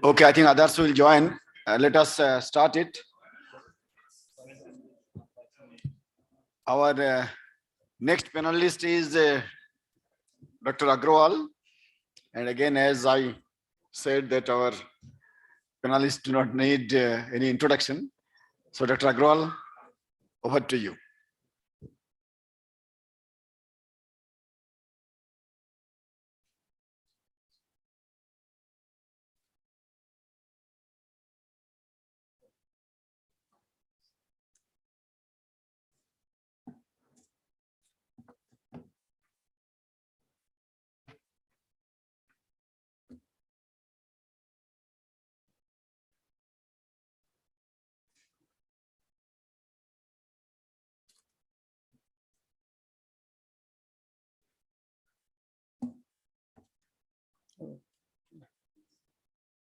Okay, I think others will join. Let us start it. Our next panelist is Dr. Agrawal. And again, as I said that our panelists do not need any introduction. So Dr. Agrawal, over to you.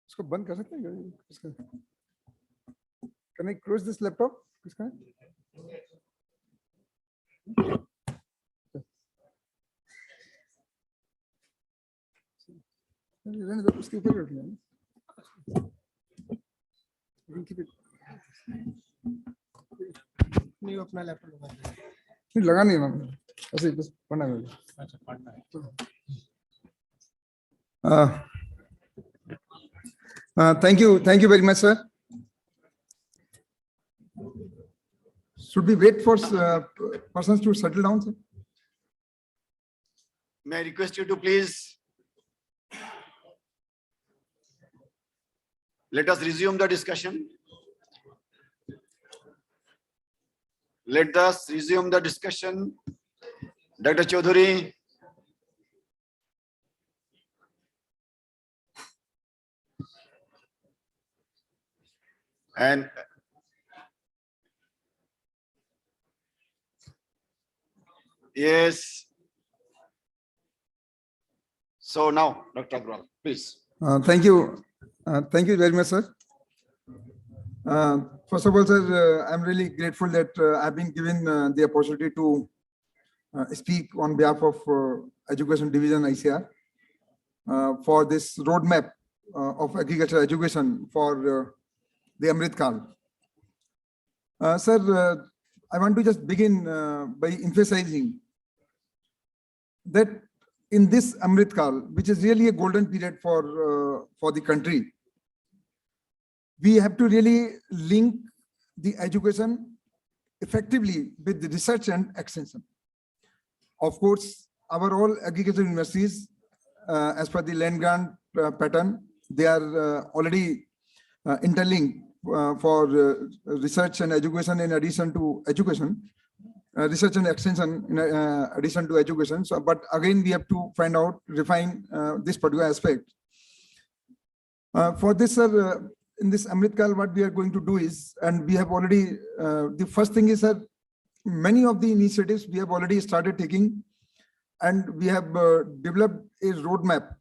इसको बंद कर सकते हैं इसका? Can I close this laptop? इसका? उसके ऊपर रख लें. नहीं अपना लैपटॉप लगा दे. नहीं लगा नहीं ना. ऐसे बस पढ़ना है. अच्छा पढ़ना है. Thank you very much, sir. Should we wait for persons to settle down, sir? May I request you to please let us resume the discussion. Let us resume the discussion. Dr. Chaudhary. And yes. So now, Dr. Agrawal, please. Thank you. Thank you very much, sir. First of all, sir, I'm really grateful that I've been given the opportunity to speak on behalf of Education Division ICR for this roadmap of agricultural education for the Amrit Kal. Sir, I want to just begin by emphasizing that in this Amrit Kal, which is really a golden period for the country, we have to really link the education effectively with the research and extension. Of course, our all agricultural universities, as per the land grant pattern, they are already interlinked for research and education in addition to education, research and extension in addition to education. So, but again, we have to find out, refine this particular aspect. For this, sir, in this Amrit Kal, what we are going to do is, and we have already, the first thing is that many of the initiatives we have already started taking, and we have developed a roadmap,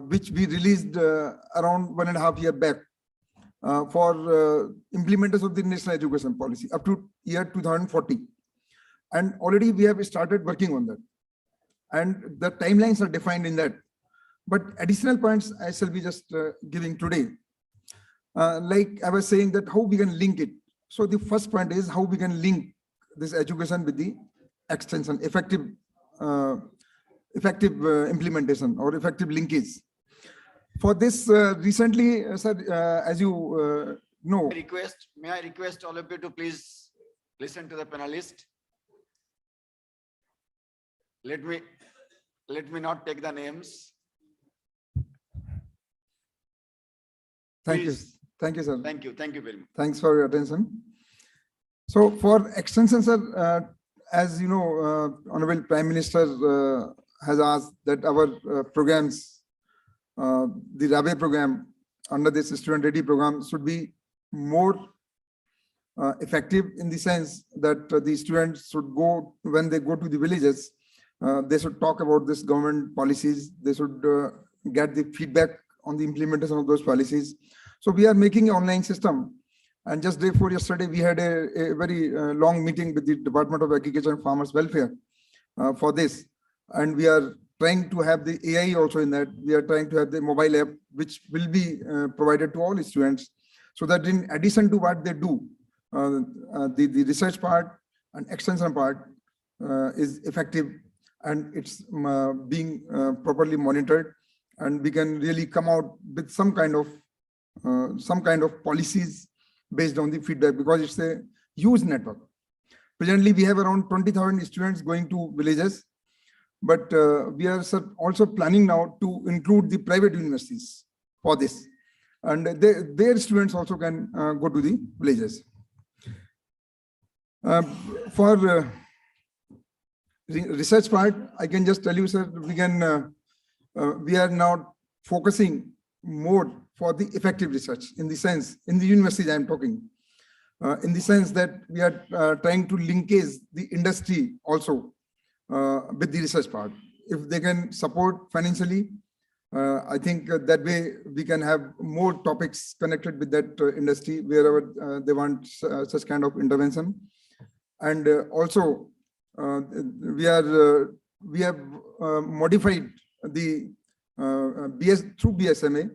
which we released around 1.5 years back for implementers of the national education policy up to year 2040. And already we have started working on that. And the timelines are defined in that. But additional points I shall be just giving today. Like I was saying that how we can link it. So the first point is how we can link this education with the extension, effective implementation or effective linkage. For this, recently, sir, as you know, may I request all of you to please listen to the panelist. Let me not take the names. Thank Please. you. Thank you, sir. Thank you very much. Thanks for your attention. So for extension, sir, as you know, Honorable Prime Minister has asked that our programs, the Rabe program under this Student Ready program should be more effective in the sense that the students should go, when they go to the villages, they should talk about this government policies. They should get the feedback on the implementation of those policies. So we are making an online system. And just day before yesterday, we had a very long meeting with the Department of Agriculture and Farmers Welfare for this. And we are trying to have the AI also in that. We are trying to have the mobile app, which will be provided to all students, so that in addition to what they do, the research part and extension part is effective, and it's being properly monitored, and we can really come out with some kind of policies based on the feedback, because it's a huge network. Presently, we have around 20,000 students going to villages, but we are also planning now to include the private universities for this, and their students also can go to the villages. For research part, I can just tell you, sir, we are now focusing more for the effective research, in the sense, in the universities I am talking, in the sense that we are trying to linkage the industry also with the research part. If they can support financially, I think that way we can have more topics connected with that industry wherever they want such kind of intervention. And also we have modified the through BSMA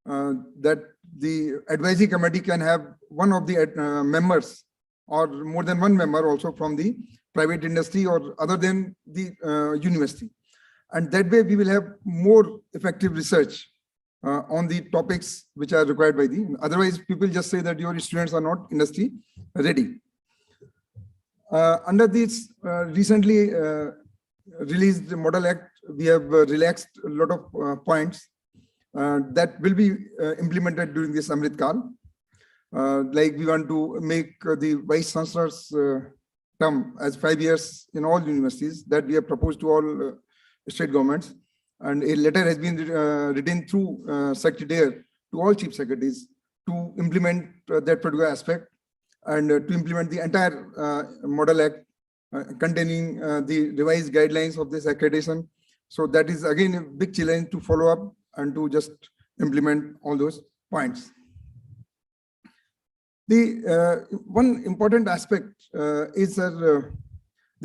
that the advisory committee can have one of the members or more than one member also from the private industry or other than the university. And that way we will have more effective research on the topics which are required by the, otherwise people just say that your students are not industry ready. Under this recently released Model Act, we have relaxed a lot of points that will be implemented during this Amrit Kal. Like we want to make the vice chancellor's term as 5 years in all universities, that we have proposed to all state governments, and a letter has been written through Secretariat to all chief secretaries to implement that particular aspect, and to implement the entire Model Act containing the revised guidelines of this accreditation. So that is again a big challenge to follow up and to just implement all those points. The one important aspect is the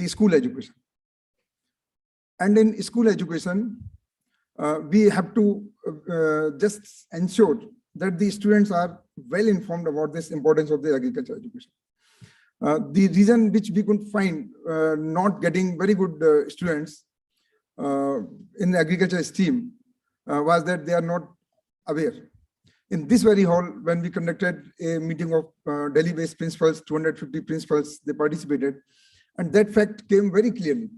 school education. And in school education, we have to just ensure that the students are well informed about this importance of the agriculture education. The reason which we could find not getting very good students in the agriculture stream was that they are not aware. In this very hall, when we conducted a meeting of Delhi-based principals, 250 principals, they participated, and that fact came very clearly.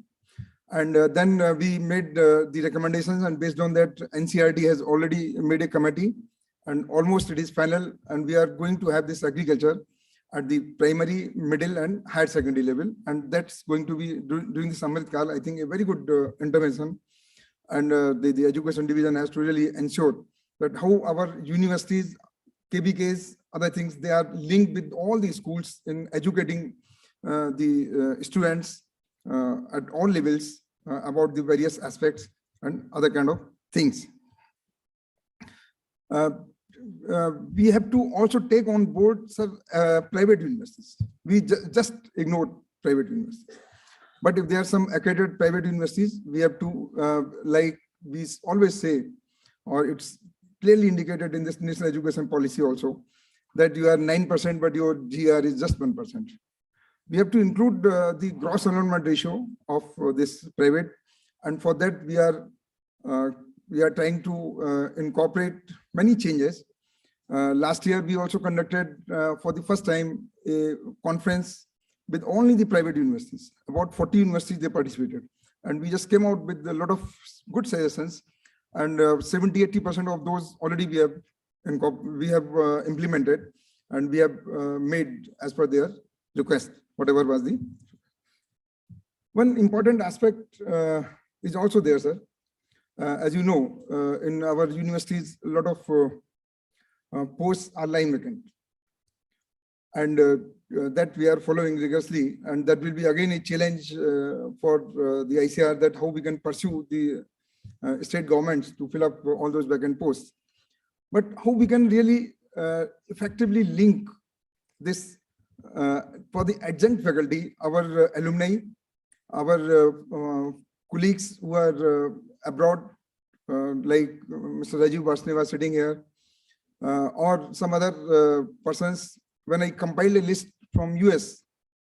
And then we made the recommendations, and based on that, NCRT has already made a committee, and almost it is final, and we are going to have this agriculture at the primary, middle, and higher secondary level, and that's going to be during the Amrit Kal, I think, a very good intervention. And the education division has to really ensure that how our universities, KBKs, other things, they are linked with all the schools in educating the students at all levels about the various aspects and other kind of things. We have to also take on board private universities. We just ignored private universities. But if there are some accredited private universities, we have to, like we always say, or it's clearly indicated in this national education policy also, that you are 9%, but your GR is just 1%. We have to include the gross enrollment ratio of this private, and for that we are trying to incorporate many changes. Last year we also conducted for the first time a conference with only the private universities. About 40 universities they participated, and we just came out with a lot of good suggestions, and 70-80% of those already we have implemented, and we have made as per their request, whatever was the. One important aspect is also there, sir. As you know, in our universities, a lot of posts are lying vacant, and that we are following rigorously, and that will be again a challenge for the ICR, that how we can pursue the state governments to fill up all those vacant posts. But how we can really effectively link this for the adjunct faculty, our alumni, our colleagues who are abroad, like Mr. Rajiv Varsne was sitting here, or some other persons. When I compiled a list from US,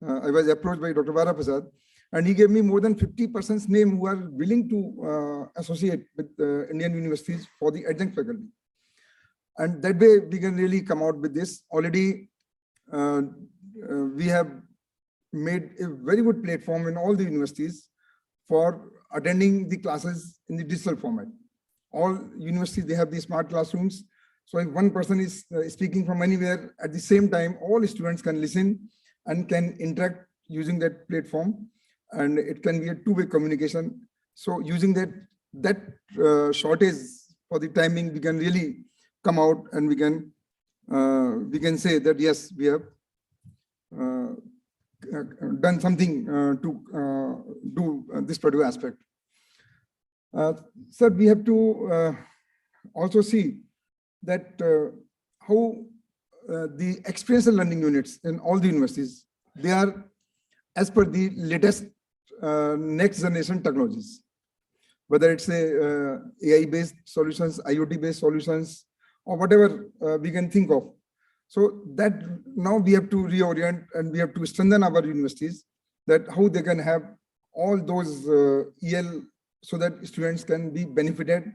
I was approached by Dr. Vara Prasad, and he gave me more than 50% name who are willing to associate with Indian universities for the adjunct faculty. And that way we can really come out with this. Already we have made a very good platform in all the universities for attending the classes in the digital format. All universities, they have the smart classrooms. So if one person is speaking from anywhere, at the same time, all students can listen and can interact using that platform. And it can be a two-way communication. So using that shortage for the timing, we can really come out and we can say that yes, we have done something to do this particular aspect. Sir, we have to also see that how the experiential learning units in all the universities, they are as per the latest next generation technologies, whether it's a AI-based solutions, IoT-based solutions, or whatever we can think of. So that now we have to reorient and we have to strengthen our universities, that how they can have all those EL so that students can be benefited.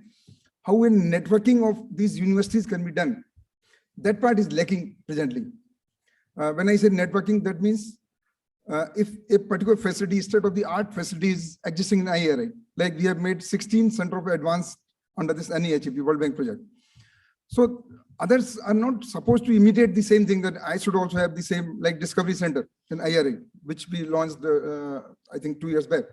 How in networking of these universities can be done. That part is lacking presently. When I say networking, that means if a particular facility, state-of-the-art facility is existing in IRI, like we have made 16 Center of Advance under this NAAS World Bank project. So others are not supposed to imitate the same thing, that I should also have the same, like Discovery Center in IRI, which we launched, I think 2 years back.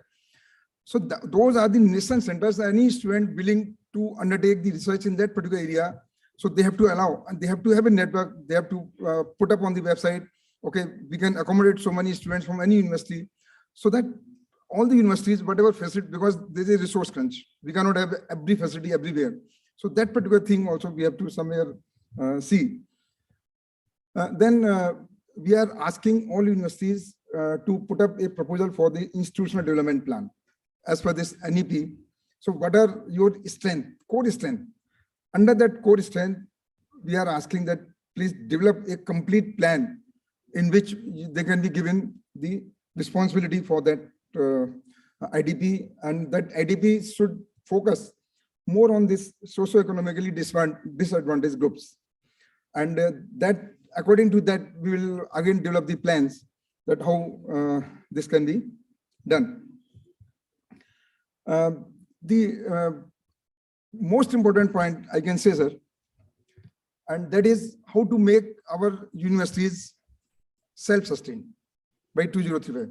So those are the national centers. Any student willing to undertake the research in that particular area, so they have to allow, and they have to have a network. They have to put up on the website, okay, we can accommodate so many students from any university, so that all the universities, whatever facility, because there's a resource crunch, we cannot have every facility everywhere. So that particular thing also we have to somewhere see. Then we are asking all universities to put up a proposal for the institutional development plan as per this NEP. So what are your strength, core strength? Under that core strength, we are asking that please develop a complete plan in which they can be given the responsibility for that IDP, and that IDP should focus more on this socio-economically disadvantaged groups. And that, according to that, we will again develop the plans that how this can be done. The most important point I can say, sir, and that is how to make our universities self-sustained by 2035.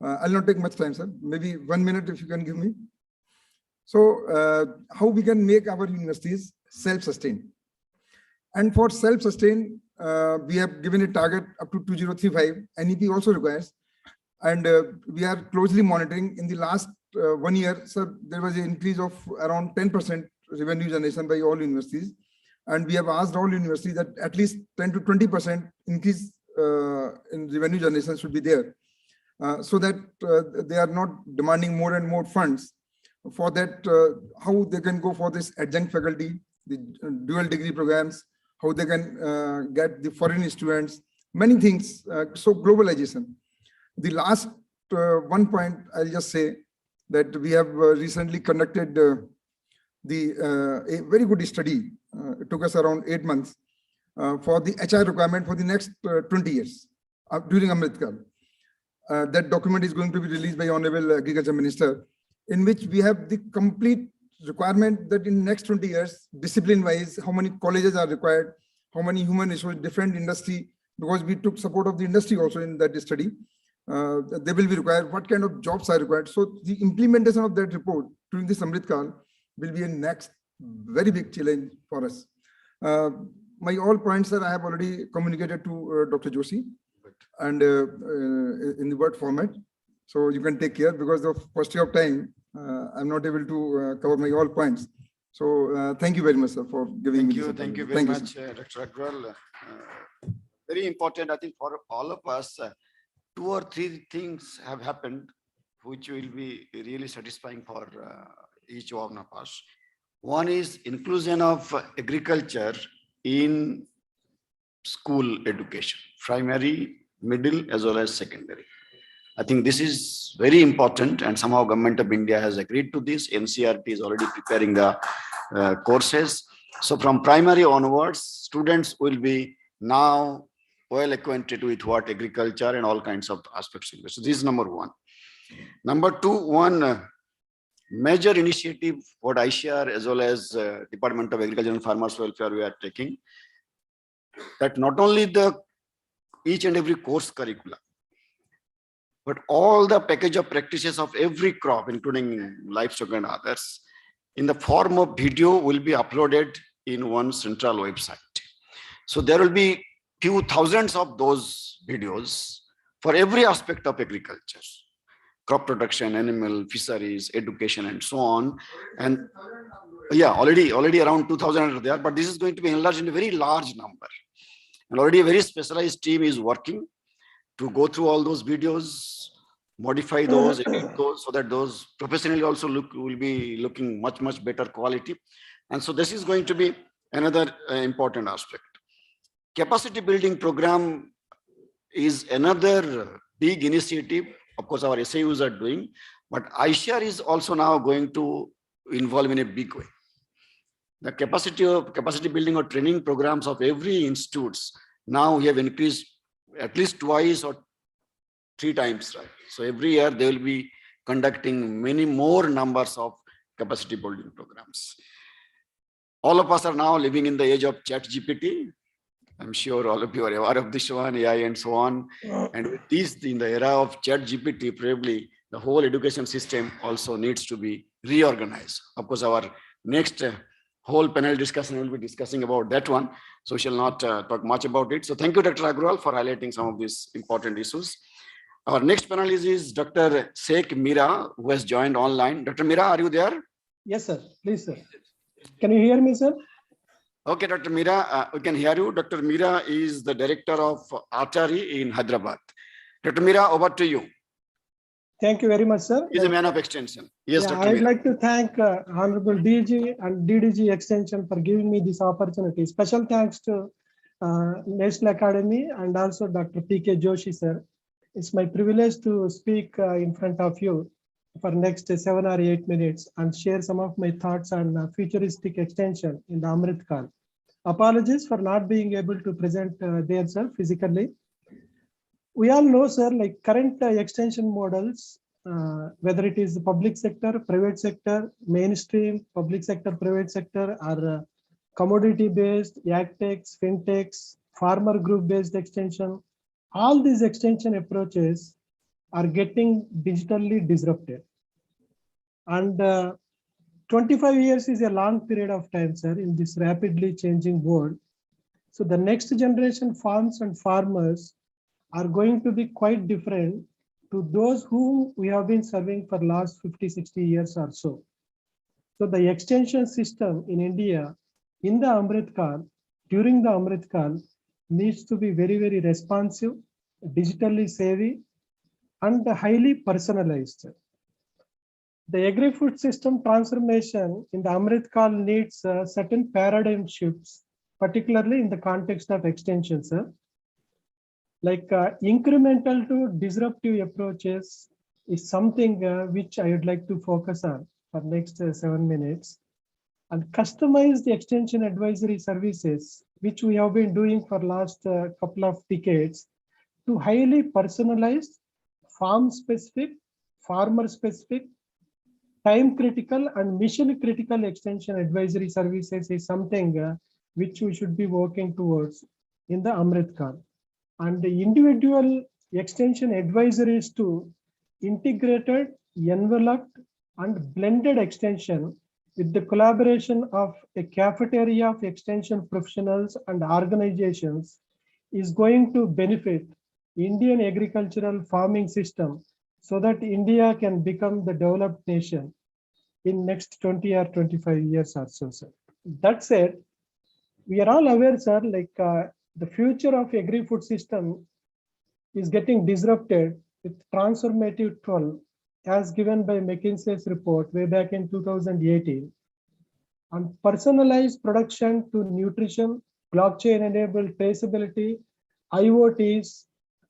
I'll not take much time, sir. Maybe 1 minute if you can give me. So how we can make our universities self-sustained. And for self-sustained, we have given a target up to 2035. NEP also requires. And we are closely monitoring. In the last 1 year, sir, there was an increase of around 10% revenue generation by all universities. And we have asked all universities that at least 10 to 20% increase in revenue generation should be there. So that they are not demanding more and more funds. For that, how they can go for this adjunct faculty, the dual degree programs, how they can get the foreign students, many things. So globalization. The last one point I'll just say that we have recently conducted a very good study. It took us around 8 months for the HR requirement for the next 20 years during Amritkal. That document is going to be released by Honorable Agriculture Minister, in which we have the complete requirement that in next 20 years, discipline-wise, how many colleges are required, how many human resources, different industry, because we took support of the industry also in that study. They will be required, what kind of jobs are required. So the implementation of that report during this Amritkal will be a next very big challenge for us. My all points, sir, I have already communicated to Dr. Joshi and in the word format. So you can take care, because of paucity of time, I'm not able to cover my all points. So thank you very much, sir, for giving me this. Thank you very much, Dr. Agrawal. Very important, I think, for all of us. 2 or 3 things have happened, which will be really satisfying for each of NAAS. One is inclusion of agriculture in school education, primary, middle, as well as secondary. I think this is very important, and somehow Government of India has agreed to this. NCERT is already preparing the courses. So from primary onwards, students will be now well acquainted with what agriculture and all kinds of aspects of it. So this is number one. Number two, one major initiative what I share as well as Department of Agriculture and Farmers Welfare we are taking, that not only the each and every course curricula, but all the package of practices of every crop, including livestock and others, in the form of video will be uploaded in one central website. So there will be few thousands of those videos for every aspect of agriculture, crop production, animal, fisheries, education, and so on. And yeah, already around 2,000 are there, but this is going to be enlarged in a very large number. And already a very specialized team is working to go through all those videos, modify those, edit those, so that those professionally also will be looking much better quality. And so this is going to be another important aspect. Capacity building program is another big initiative. Of course, our SAUs are doing, but ISHAR is also now going to involve in a big way. The capacity building or training programs of every institutes now we have increased at least twice or 3 times, right? So every year they will be conducting many more numbers of capacity building programs. All of us are now living in the age of ChatGPT. I'm sure all of you are aware of this one, AI and so on. And with this, in the era of ChatGPT, probably the whole education system also needs to be reorganized. Of course, our next whole panel discussion will be discussing about that one. So we shall not talk much about it. So thank you, Dr. Agrawal, for highlighting some of these important issues. Our next panelist is Dr. Sheikh Mira, who has joined online. Dr. Mira, are you there? Yes, sir. Please, sir. Can you hear me, sir? Okay, Dr. Mira, we can hear you. Dr. Mira is the director of Archery in Hyderabad. Dr. Mira, over to you. Thank you very much, sir. He's a man of extension. Yes, yeah, Dr. I'd Mira. like to thank Honorable DG and DDG Extension for giving me this opportunity. Special thanks to National Academy and also Dr. P.K. Joshi, sir. It's my privilege to speak in front of you for next 7 or 8 minutes and share some of my thoughts on futuristic extension in the Amrit Kal. Apologies for not being able to present there, sir, physically. We all know, sir, like current extension models, whether it is the public sector, private sector, mainstream, public sector, private sector, or commodity-based, agtechs, fintechs, farmer group-based extension, all these extension approaches are getting digitally disrupted. And 25 years is a long period of time, sir, in this rapidly changing world. So the next generation farms and farmers are going to be quite different to those whom we have been serving for last 50, 60 years or so. So the extension system in India in the Amrit Kal, during the Amrit Kal, needs to be very, very responsive, digitally savvy, and highly personalized. The agri-food system transformation in the Amrit Kal needs certain paradigm shifts, particularly in the context of extension, sir. Like incremental to disruptive approaches is something which I would like to focus on for next 7 minutes. And customize the extension advisory services, which we have been doing for last couple of decades, to highly personalized, farm specific, farmer specific, time critical and mission critical extension advisory services is something which we should be working towards in the Amrit Kal. And the individual extension advisories to integrated, enveloped, and blended extension with the collaboration of a cafeteria of extension professionals and organizations is going to benefit Indian agricultural farming system so that India can become the developed nation in next 20 or 25 years or so, sir. That said, we are all aware, sir, like the future of agri-food system is getting disrupted with transformative tool as given by McKinsey's report way back in 2018 on personalized production to nutrition, blockchain-enabled traceability, IoTs,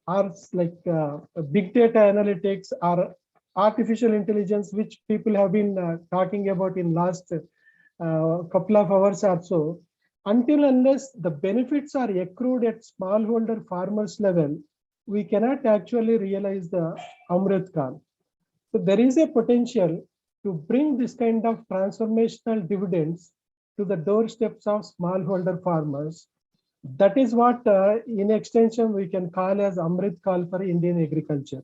are like big data analytics, or artificial intelligence, which people have been talking about in last couple of hours or so. Until unless the benefits are accrued at smallholder farmers level, we cannot actually realize the Amrit Kal. So there is a potential to bring this kind of transformational dividends to the doorsteps of smallholder farmers. That is what in extension we can call as Amrit Kal for Indian agriculture.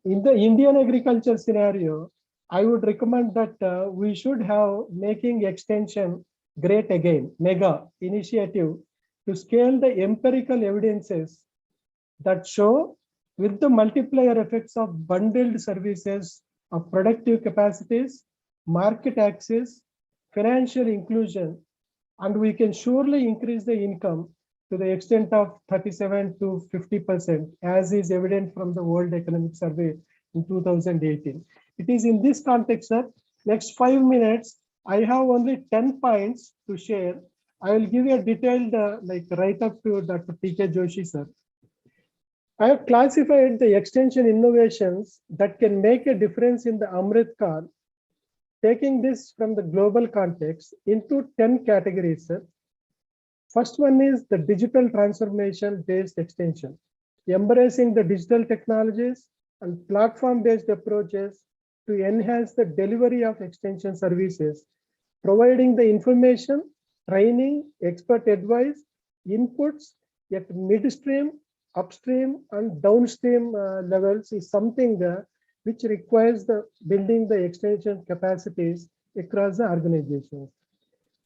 In the Indian agriculture scenario, I would recommend that we should have making extension great again, mega initiative to scale the empirical evidences that show with the multiplier effects of bundled services of productive capacities, market access, financial inclusion, and we can surely increase the income to the extent of 37 to 50%, as is evident from the World Economic Survey in 2018. It is in this context that next 5 minutes, I have only 10 points to share. I will give you a detailed write-up to Dr. P.K. Joshi, sir. I have classified the extension innovations that can make a difference in the Amrit Kal, taking this from the global context into 10 categories, sir. First one is the digital transformation based extension, embracing the digital technologies and platform based approaches to enhance the delivery of extension services, providing the information, training, expert advice, inputs at midstream, upstream and downstream levels is something which requires the building the extension capacities across the organization.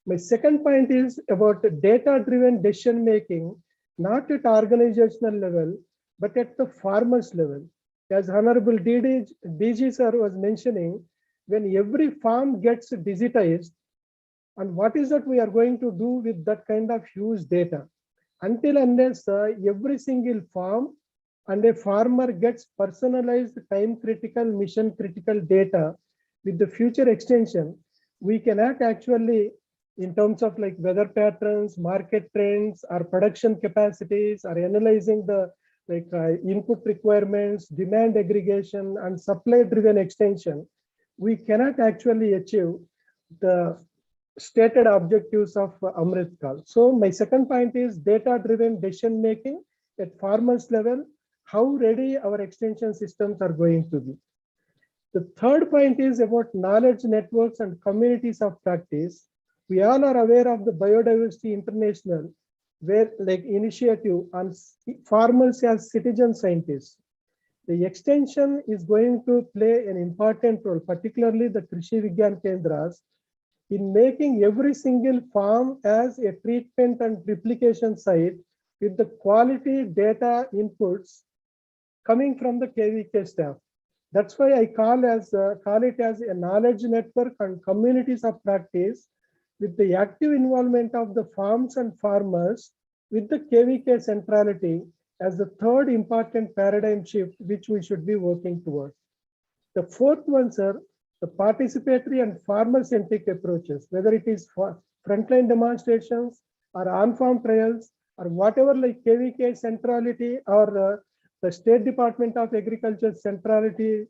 My second point is about data-driven decision making, not at organizational level, but at the farmers level. As Honorable DG sir was mentioning, when every farm gets digitized, and what is that we are going to do with that kind of huge data? Until unless every single farm and a farmer gets personalized time critical, mission critical data with the future extension, we cannot actually, in terms of like weather patterns, market trends, or production capacities, or analyzing the input requirements, demand aggregation, and supply driven extension, we cannot actually achieve the stated objectives of Amrit Kal. So my second point is data-driven decision making at farmers level, how ready our extension systems are going to be. The third point is about knowledge networks and communities of practice. We all are aware of the Biodiversity International, where like initiative on farmers as citizen scientists. The extension is going to play an important role, particularly the Krishi Vigyan Kendras, in making every single farm as a treatment and replication site with the quality data inputs coming from the KVK staff. That's why I call it as a knowledge network and communities of practice with the active involvement of the farms and farmers with the KVK centrality as the third important paradigm shift which we should be working towards. The fourth one, sir, the participatory and farmer-centric approaches, whether it is for frontline demonstrations or on-farm trials or whatever like KVK centrality or the State Department of Agriculture centrality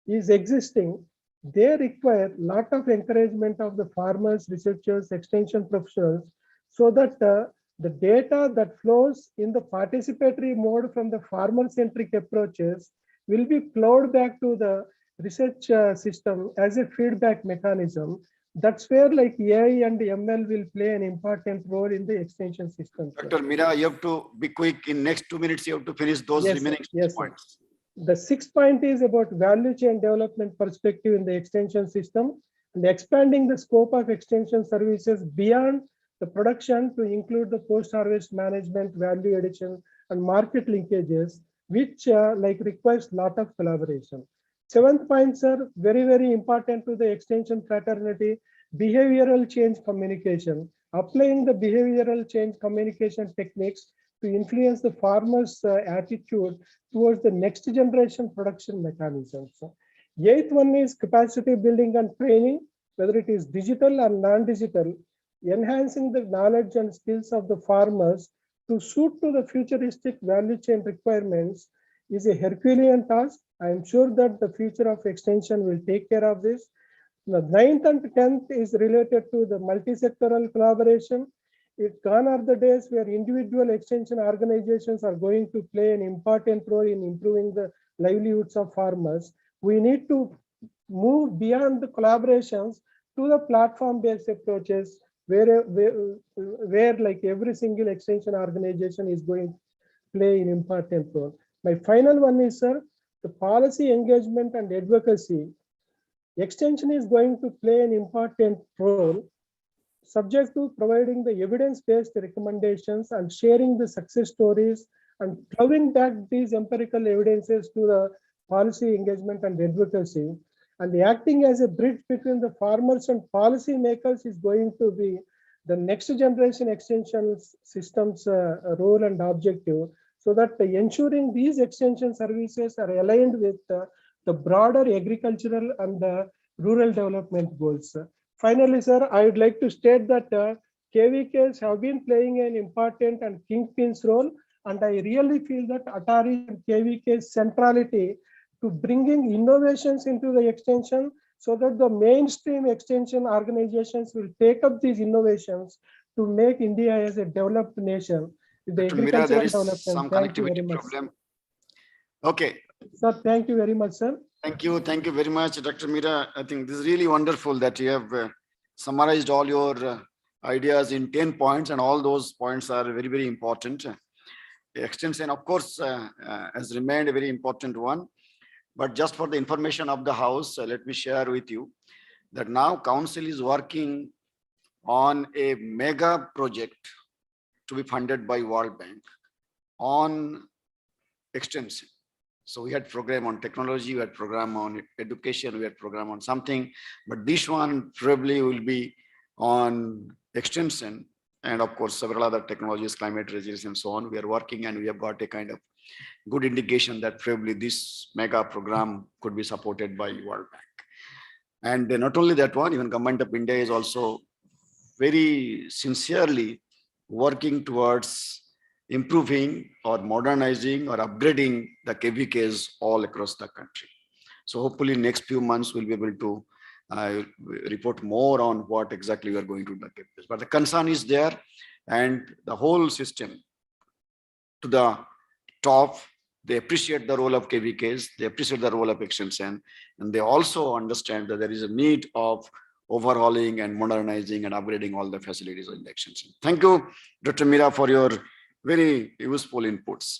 is existing, they require a lot of encouragement of the farmers, researchers, extension professionals, so that the data that flows in the participatory mode from the farmer-centric approaches will be plowed back to the research system as a feedback mechanism. That's where like AI and ML will play an important role in the extension system. Dr. Mira, you have to be quick. In next 2 minutes, you have to finish those remaining points. The sixth point is about value chain development perspective in the extension system and expanding the scope of extension services beyond the production to include the post-harvest management, value addition, and market linkages, which requires a lot of collaboration. Seventh point, sir, very, very important to the extension fraternity, behavioral change communication, applying the behavioral change communication techniques to influence the farmers' attitude towards the next generation production mechanisms. Eighth one is capacity building and training, whether it is digital or non-digital, enhancing the knowledge and skills of the farmers to suit to the futuristic value chain requirements is a Herculean task. I am sure that the future of extension will take care of this. The 9th and 10th is related to the multi-sectoral collaboration. Gone are the days where individual extension organizations are going to play an important role in improving the livelihoods of farmers. We need to move beyond the collaborations to the platform-based approaches where like every single extension organization is going to play an important role. My final one is, sir, the policy engagement and advocacy. Extension is going to play an important role, subject to providing the evidence-based recommendations and sharing the success stories and plowing back these empirical evidences to the policy engagement and advocacy. And the acting as a bridge between the farmers and policy makers is going to be the next generation extension systems role and objective, so that ensuring these extension services are aligned with the broader agricultural and the rural development goals. Finally, sir, I would like to state that KVKs have been playing an important and kingpin's role, and I really feel that Atari and KVK's centrality to bringing innovations into the extension, so that the mainstream extension organizations will take up these innovations to make India as a developed nation. The Dr. Mira, there is development. some Thank you very connectivity much. problem. Okay. Sir, thank you very much, sir. Thank you very much, Dr. Mira. I think this is really wonderful that you have summarized all your ideas in 10 points, and all those points are very, very important. The extension, of course, has remained a very important one. But just for the information of the House, let me share with you that now Council is working on a mega project to be funded by World Bank on extension. So we had program on technology, we had program on education, we had program on something, but this one probably will be on extension, and of course several other technologies, climate resilience and so on. We are working, and we have got a kind of good indication that probably this mega program could be supported by World Bank. And not only that one, even Government of India is also very sincerely working towards improving or modernizing or upgrading the KVKs all across the country. So hopefully next few months we'll be able to report more on what exactly we are going to do the KVKs. But the concern is there, and the whole system to the top, they appreciate the role of KVKs, they appreciate the role of extension, and they also understand that there is a need of overhauling and modernizing and upgrading all the facilities in the extension. Thank you, Dr. Mira, for your very useful inputs.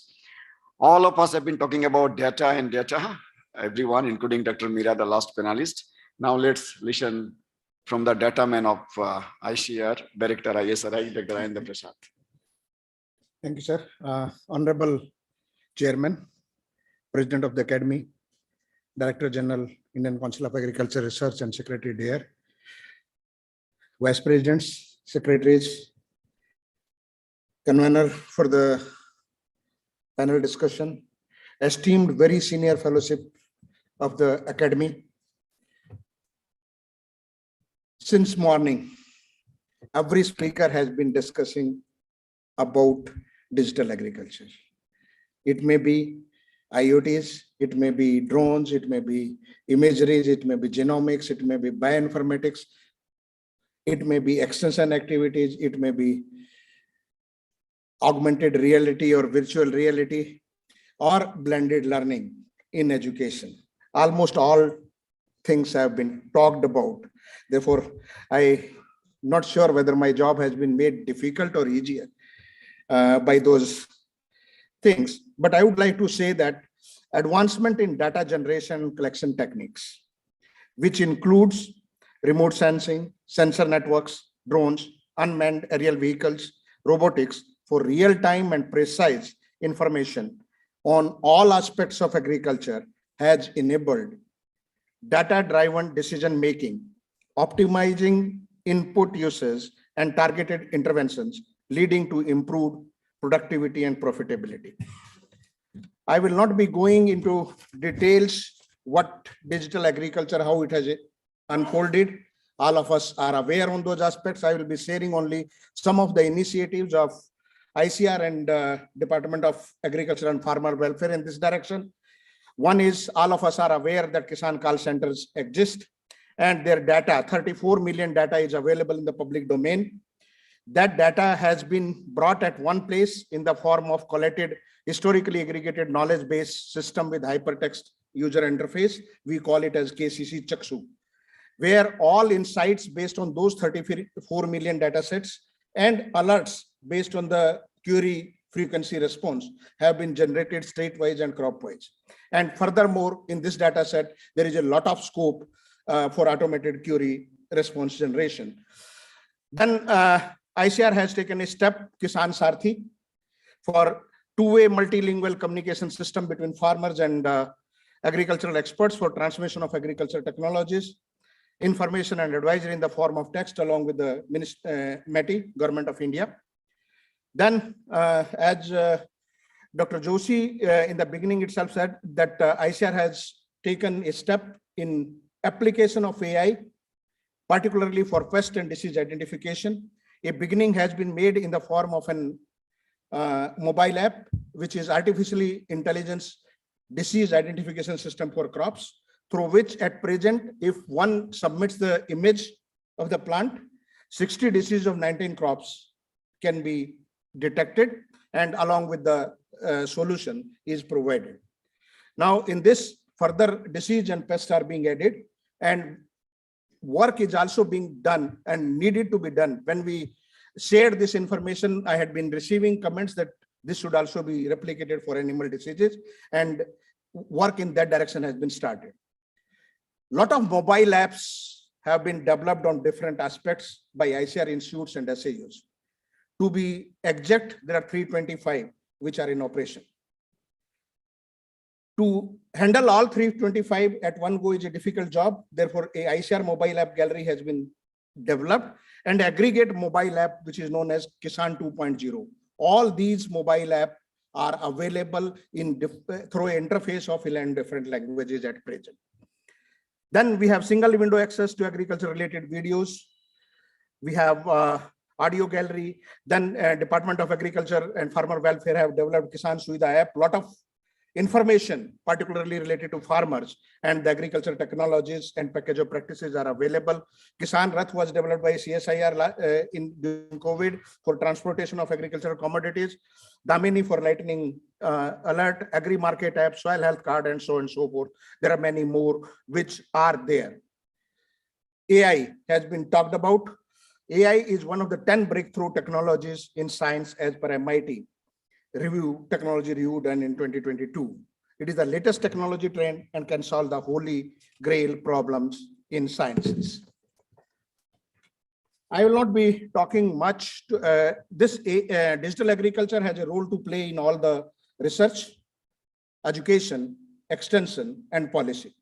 All of us have been talking about data and data, everyone, including Dr. Mira, the last panelist. Now let's listen from the data man of ICR, Director ISRI, Dr. Ayendra Prasad. Thank you, sir. Honorable Chairman, President of the Academy, Director General, Indian Council of Agriculture Research, and Secretary DARE, Vice Presidents, Secretaries, Convener for the panel discussion, esteemed very senior fellowship of the Academy. Since morning, every speaker has been discussing about digital agriculture. It may be IoTs, it may be drones, it may be imageries, it may be genomics, it may be bioinformatics, it may be extension activities, it may be augmented reality or virtual reality, or blended learning in education. Almost all things have been talked about. Therefore, I'm not sure whether my job has been made difficult or easier by those things. But I would like to say that advancement in data generation and collection techniques, which includes remote sensing, sensor networks, drones, unmanned aerial vehicles, robotics, for real-time and precise information on all aspects of agriculture, has enabled data-driven decision-making, optimizing input uses and targeted interventions, leading to improved productivity and profitability. I will not be going into details what digital agriculture, how it has unfolded. All of us are aware on those aspects. I will be sharing only some of the initiatives of ICR and Department of Agriculture and Farmer Welfare in this direction. One is, all of us are aware that Kisan call centers exist and their data, 34 million data is available in the public domain. That data has been brought at one place in the form of collected, historically aggregated knowledge-based system with hypertext user interface. We call it as KCC Chaksu, where all insights based on those 34 million data sets and alerts based on the query frequency response have been generated state-wise and crop-wise. And furthermore, in this data set, there is a lot of scope for automated query response generation. Then ICR has taken a step, Kisan Sarthi, for two-way multilingual communication system between farmers and agricultural experts for transmission of agricultural technologies, information and advisory in the form of text along with the METI, Government of India. Then as Dr. Joshi in the beginning itself said that ICR has taken a step in application of AI, particularly for pest and disease identification. A beginning has been made in the form of an mobile app, which is artificially intelligence disease identification system for crops, through which at present, if one submits the image of the plant, 60 diseases of 19 crops can be detected and along with the solution is provided. Now in this, further disease and pests are being added and work is also being done and needed to be done. When we shared this information, I had been receiving comments that this should also be replicated for animal diseases, and work in that direction has been started. A lot of mobile apps have been developed on different aspects by ICR institutes and SAUs. To be exact, there are 325 which are in operation. To handle all 325 at one go is a difficult job. Therefore, a ICR mobile app gallery has been developed and aggregate mobile app, which is known as Kisan 2.0. All these mobile apps are available in through an interface of 11 different languages at present. Then we have single window access to agriculture related videos. We have audio gallery. Then Department of Agriculture and Farmer Welfare have developed Kisan Suvidha app. A lot of information, particularly related to farmers and the agriculture technologies and package of practices are available. Kisan Rath was developed by CSIR during COVID for transportation of agricultural commodities. Damini for lightning alert, agri market app, soil health card, and so on and so forth. There are many more which are there. AI has been talked about. AI is one of the 10 breakthrough technologies in science as per MIT technology review done in 2022. It is the latest technology trend and can solve the holy grail problems in sciences. I will not be talking much. Digital agriculture has a role to play in all the research, education, extension, and policy.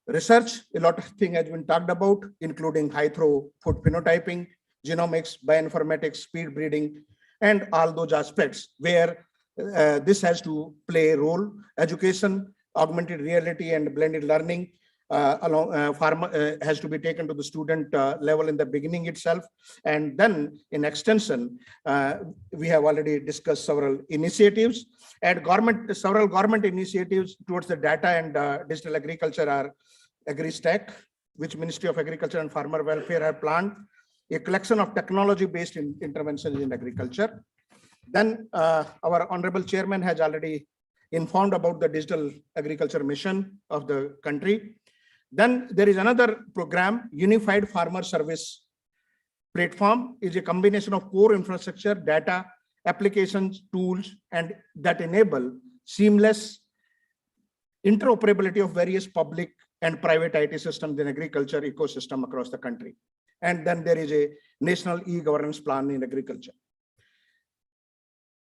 Research, a lot of things has been talked about, including high throughput phenotyping, genomics, bioinformatics, speed breeding, and all those aspects where this has to play a role. Education, augmented reality, and blended learning has to be taken to the student level in the beginning itself. And then in extension, we have already discussed several initiatives, and several government initiatives towards the data and digital agriculture are AgriStack, which Ministry of Agriculture and Farmer Welfare have planned, a collection of technology-based interventions in agriculture. Then our Honorable Chairman has already informed about the digital agriculture mission of the country. Then there is another program, Unified Farmer Service Platform, is a combination of core infrastructure, data, applications, tools, and that enable seamless interoperability of various public and private IT systems in agriculture ecosystem across the country. And then there is a national e-governance plan in agriculture.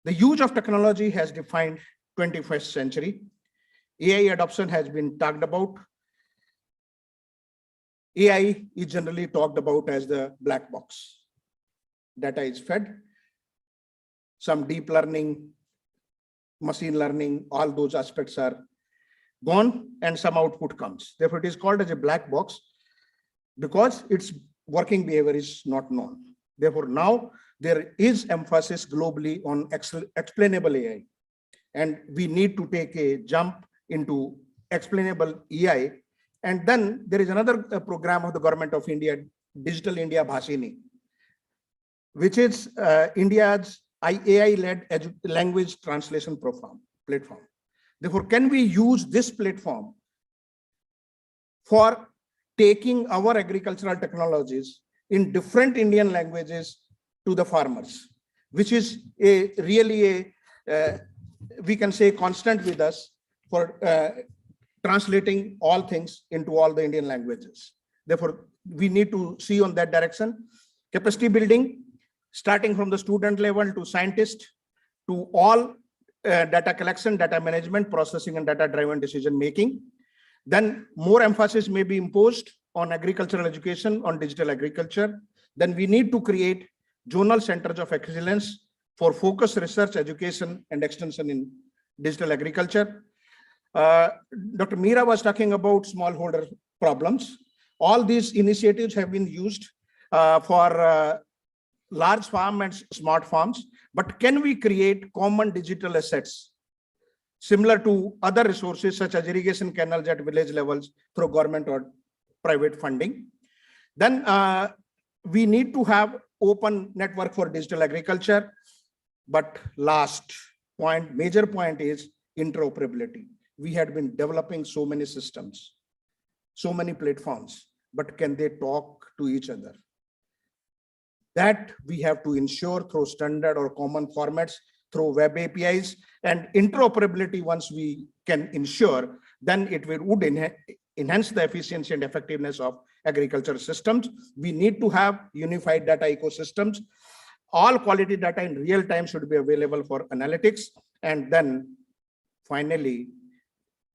The use of technology has defined 21st century. AI adoption has been talked about. AI is generally talked about as the black box. Data is fed. Some deep learning, machine learning, all those aspects are gone and some output comes. Therefore, it is called as a black box because its working behavior is not known. Therefore, now there is emphasis globally on explainable AI, and we need to take a jump into explainable AI. And then there is another program of the government of India, Digital India Bhashini, which is India's AI-led language translation platform. Therefore, can we use this platform for taking our agricultural technologies in different Indian languages to the farmers, which is really we can say constant with us for translating all things into all the Indian languages. Therefore, we need to see on that direction. Capacity building, starting from the student level to scientist, to all data collection, data management, processing, and data-driven decision making. Then more emphasis may be imposed on agricultural education, on digital agriculture. Then we need to create zonal centers of excellence for focused research, education, and extension in digital agriculture. Dr. Meera was talking about smallholder problems. All these initiatives have been used for large farm and smart farms, but can we create common digital assets similar to other resources such as irrigation canals at village levels through government or private funding? Then we need to have open network for digital agriculture. But last point, major point is interoperability. We had been developing so many systems, so many platforms, but can they talk to each other? That we have to ensure through standard or common formats, through web APIs, and interoperability. Once we can ensure, then it would enhance the efficiency and effectiveness of agriculture systems. We need to have unified data ecosystems. All quality data in real time should be available for analytics. And then finally,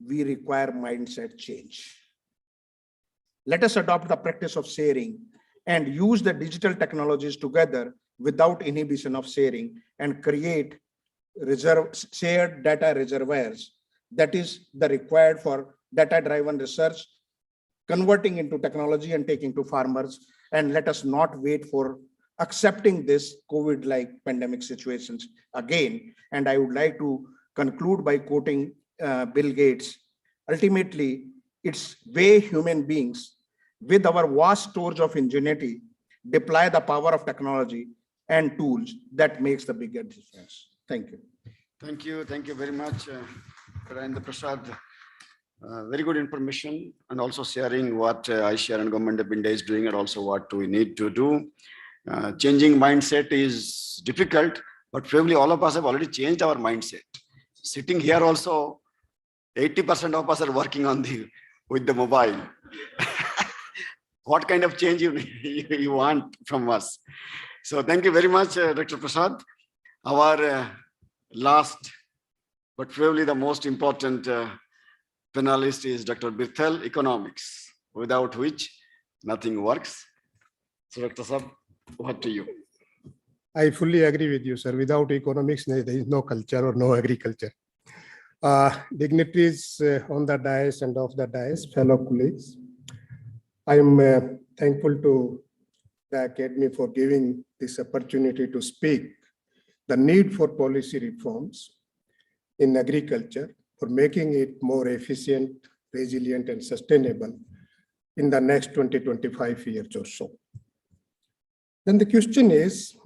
we require mindset change. Let us adopt the practice of sharing and use the digital technologies together without inhibition of sharing, and create shared data reservoirs. That is the required for data-driven research, converting into technology and taking to farmers. And let us not wait for accepting this COVID-like pandemic situations again. And I would like to conclude by quoting Bill Gates. Ultimately, it's way human beings with our vast stores of ingenuity deploy the power of technology and tools that makes the biggest difference. Thank you. Thank you. Thank you very much, Rajendra Prasad. Very good information, and also sharing what ICAR and Government of India is doing, and also what we need to do. Changing mindset is difficult, but probably all of us have already changed our mindset. Sitting here also, 80% of us are working on with the mobile. What kind of change you want from us? So thank you very much, Dr. Prasad. Our last, but probably the most important panelist is Dr. Birthel, economics, without which nothing works. So Dr. Sab, what to you? I fully agree with you, sir. Without economics, there is no culture or no agriculture. Dignitaries on the dais and off the dais, fellow colleagues, I am thankful to the Academy for giving this opportunity to speak the need for policy reforms in agriculture for making it more efficient, resilient, and sustainable in the next 20-25 years or so. Then the question is,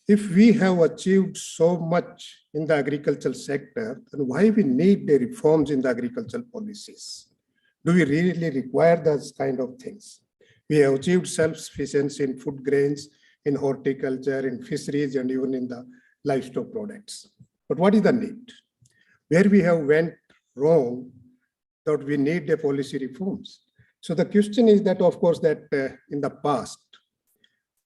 if we have achieved so much in the agricultural sector, then why we need the reforms in the agricultural policies? Do we really require those kind of things? We have achieved self-sufficiency in food grains, in horticulture, in fisheries, and even in the livestock products. But what is the need? Where we have went wrong, that we need the policy reforms. So the question is that, of course, that in the past,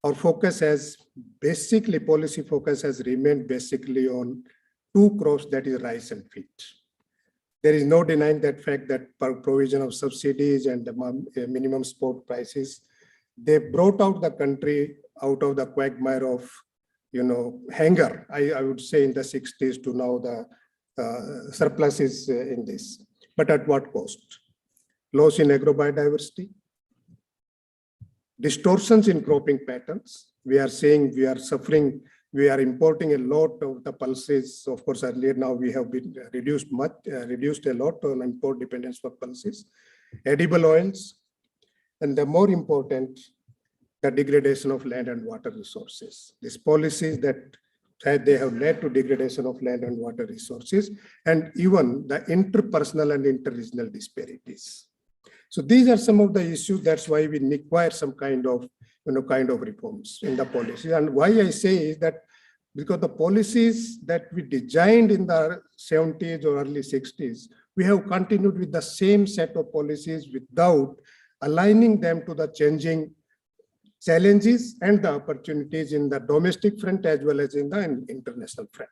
our focus has basically, policy focus has remained basically on two crops, that is rice and wheat. There is no denying that fact that provision of subsidies and the minimum support prices, they brought out the country out of the quagmire of, hunger. I would say in the 60s to now the surplus is in this. but at what cost? Loss in agrobiodiversity, distortions in cropping patterns. We are saying we are suffering, we are importing a lot of the pulses. Of course, earlier now we have been reduced a lot on import dependence for pulses, edible oils, and the more important, the degradation of land and water resources. These policies that they have led to degradation of land and water resources, and even the interpersonal and interregional disparities. So these are some of the issues. That's why we require some kind of reforms in the policy. And why I say is that because the policies that we designed in the 70s or early 60s, we have continued with the same set of policies without aligning them to the changing challenges and the opportunities in the domestic front as well as in the international front.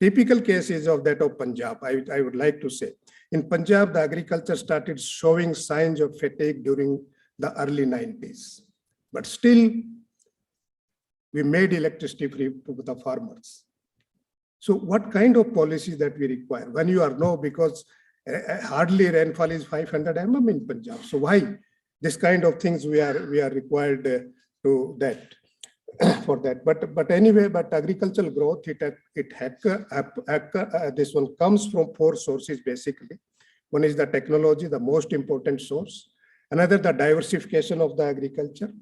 Typical cases of that of Punjab, I would like to say. In Punjab, the agriculture started showing signs of fatigue during the early 90s. But still, we made electricity free to the farmers. So what kind of policies that we require? When you are because hardly rainfall is 500 mm in Punjab. So why? This kind of things we are required to that for that. But anyway, but agricultural growth, this one comes from 4 sources basically. One is the technology, the most important source. Another, the diversification of the agriculture.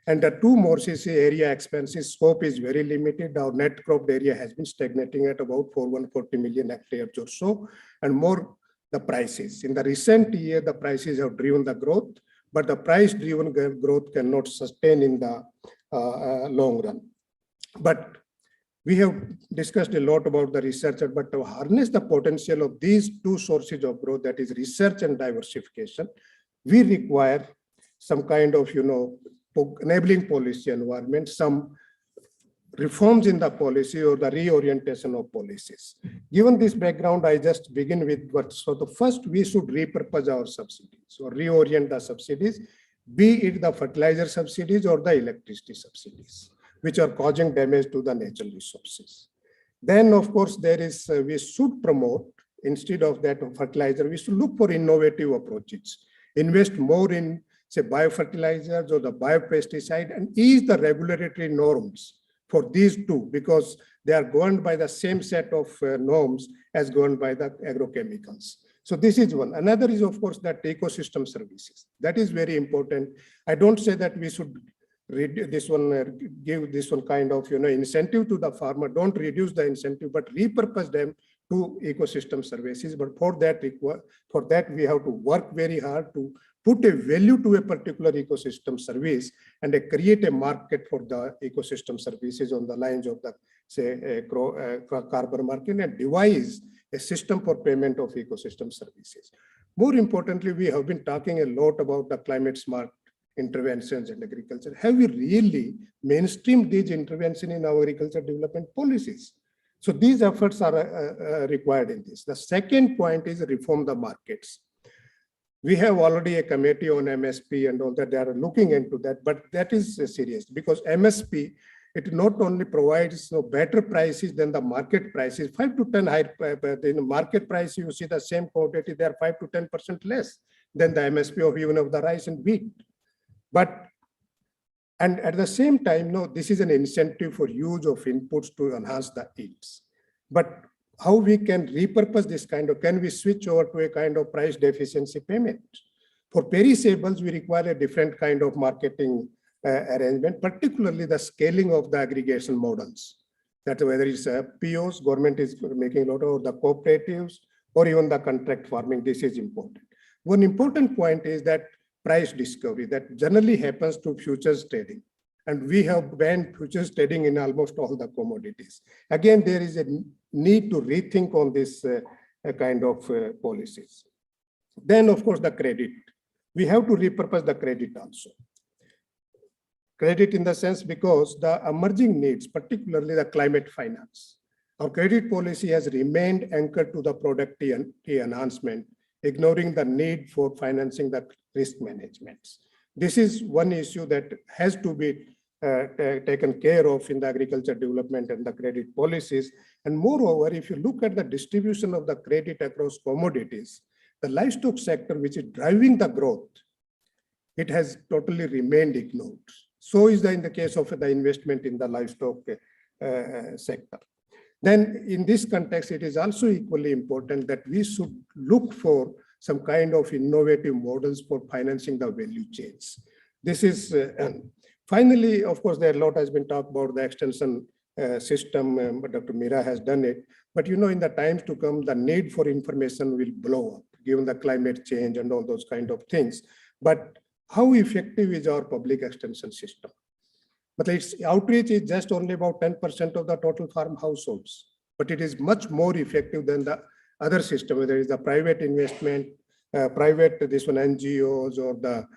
And the 2 more is area expansion. Scope is very limited. Our net cropped area has been stagnating at about 440 million hectares or so. And more the prices. In the recent year, the prices have driven the growth, but the price-driven growth cannot sustain in the long run. But we have discussed a lot about the research, but to harness the potential of these 2 sources of growth, that is research and diversification, we require some kind of, enabling policy environment, some reforms in the policy or the reorientation of policies. Given this background, I just begin with so the first, we should repurpose our subsidies or reorient the subsidies, be it the fertilizer subsidies or the electricity subsidies, which are causing damage to the natural resources. Then, of course, there is, we should promote, instead of that fertilizer, we should look for innovative approaches, invest more in, say, biofertilizers or the biopesticide, and ease the regulatory norms for these 2, because they are governed by the same set of norms as governed by the agrochemicals. So this is one. Another is, of course, that ecosystem services. That is very important. I don't say that we should give this one kind of incentive to the farmer. Don't reduce the incentive, but repurpose them to ecosystem services. But for that we have to work very hard to put a value to a particular ecosystem service and create a market for the ecosystem services on the lines of the, say, carbon market, and devise a system for payment of ecosystem services. More importantly, we have been talking a lot about the climate smart interventions in agriculture. Have we really mainstreamed these interventions in our agriculture development policies? So these efforts are required in this. The second point is reform the markets. We have already a committee on MSP and all that. They are looking into that, but that is serious because MSP, it not only provides better prices than the market prices, 5 to 10 higher in the market price. You see the same quantity, they are 5 to 10% less than the MSP of even of the rice and wheat. But and at the same time, this is an incentive for use of inputs to enhance the yields. But how we can repurpose this kind of, can we switch over to a kind of price deficiency payment? For perishables, we require a different kind of marketing arrangement, particularly the scaling of the aggregation models. That whether it's POs, government is making a lot of the cooperatives, or even the contract farming, this is important. One important point is that price discovery that generally happens to futures trading. And we have banned futures trading in almost all the commodities. Again, there is a need to rethink on this kind of policies. Then, of course, the credit. We have to repurpose the credit also. Credit in the sense because the emerging needs, particularly the climate finance. Our credit policy has remained anchored to the productivity enhancement, ignoring the need for financing the risk management. This is one issue that has to be taken care of in the agriculture development and the credit policies. And moreover, if you look at the distribution of the credit across commodities, the livestock sector, which is driving the growth, it has totally remained ignored. So is in the case of the investment in the livestock sector. Then in this context, it is also equally important that we should look for some kind of innovative models for financing the value chains. This is, finally, of course, there a lot has been talked about the extension system, but Dr. Mira has done it. But in the times to come, the need for information will blow up, given the climate change and all those kind of things. But how effective is our public extension system? But its outreach is just only about 10% of the total farm households. But it is much more effective than the other system, whether it's the private investment, this one NGOs or the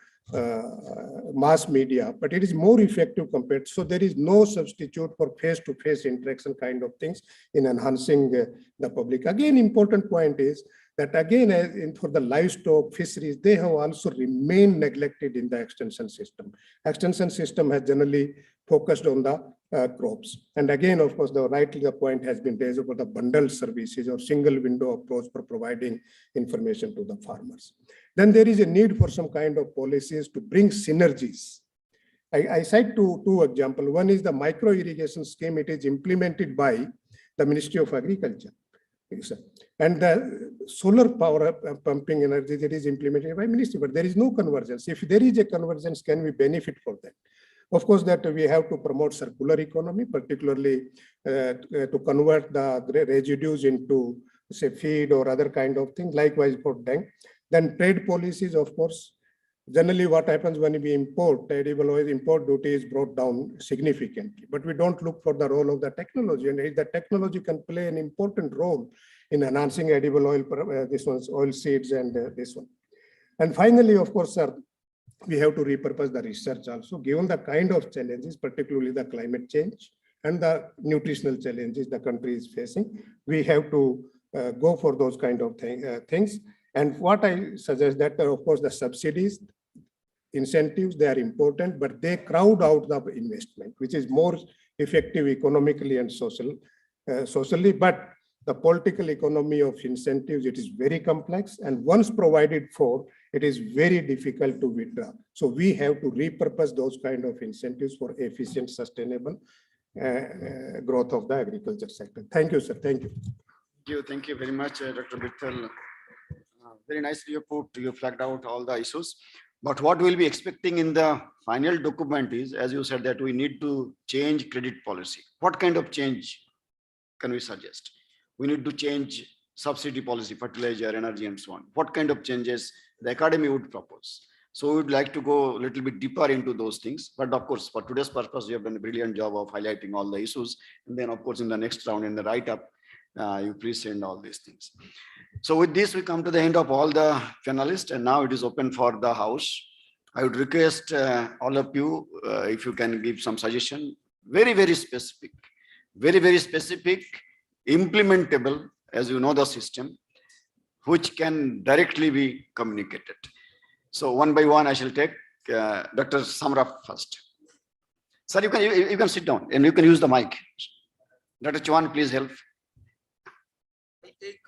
mass media, but it is more effective compared. So there is no substitute for face-to-face interaction kind of things in enhancing the public. Again, important point is that again, for the livestock fisheries, they have also remained neglected in the extension system. Extension system has generally focused on the crops. And again, of course, the point has been raised about the bundled services or single window approach for providing information to the farmers. Then there is a need for some kind of policies to bring synergies. I cite two examples. One is the micro irrigation scheme. It is implemented by the Ministry of Agriculture. And the solar power pumping energy that is implemented by ministry, but there is no convergence. If there is a convergence, can we benefit from that? Of course, that we have to promote circular economy, particularly to convert the residues into, say, feed or other kind of things, likewise for dang. Then trade policies, of course. Generally, what happens when we import edible oil, import duty is brought down significantly, but we don't look for the role of the technology. And the technology can play an important role in enhancing edible oil, this one's oil seeds and this one. And finally, of course, sir, we have to repurpose the research also, given the kind of challenges, particularly the climate change and the nutritional challenges the country is facing. We have to go for those kind of things. And what I suggest that, of course, the subsidies, incentives, they are important, but they crowd out the investment, which is more effective economically and socially. But the political economy of incentives, it is very complex. And once provided for, it is very difficult to withdraw. So we have to repurpose those kind of incentives for efficient, sustainable growth of the agriculture sector. Thank you, sir. Thank you. Thank you very much, Dr. Bittal. Very nicely you flagged out all the issues. But what we'll be expecting in the final document is, as you said, that we need to change credit policy. What kind of change can we suggest? We need to change subsidy policy, fertilizer, energy, and so on. What kind of changes the academy would propose? So we would like to go a little bit deeper into those things. But of course, for today's purpose, you have done a brilliant job of highlighting all the issues. And then, of course, in the next round, in the write-up, you present all these things. So with this, we come to the end of all the panelists, and now it is open for the house. I would request all of you, if you can give some suggestion, very, very specific, implementable, as you know the system, which can directly be communicated. So one by one, I shall take Dr. Samra first. Sir, you can sit down and you can use the mic. Dr. Chauhan, please help. I take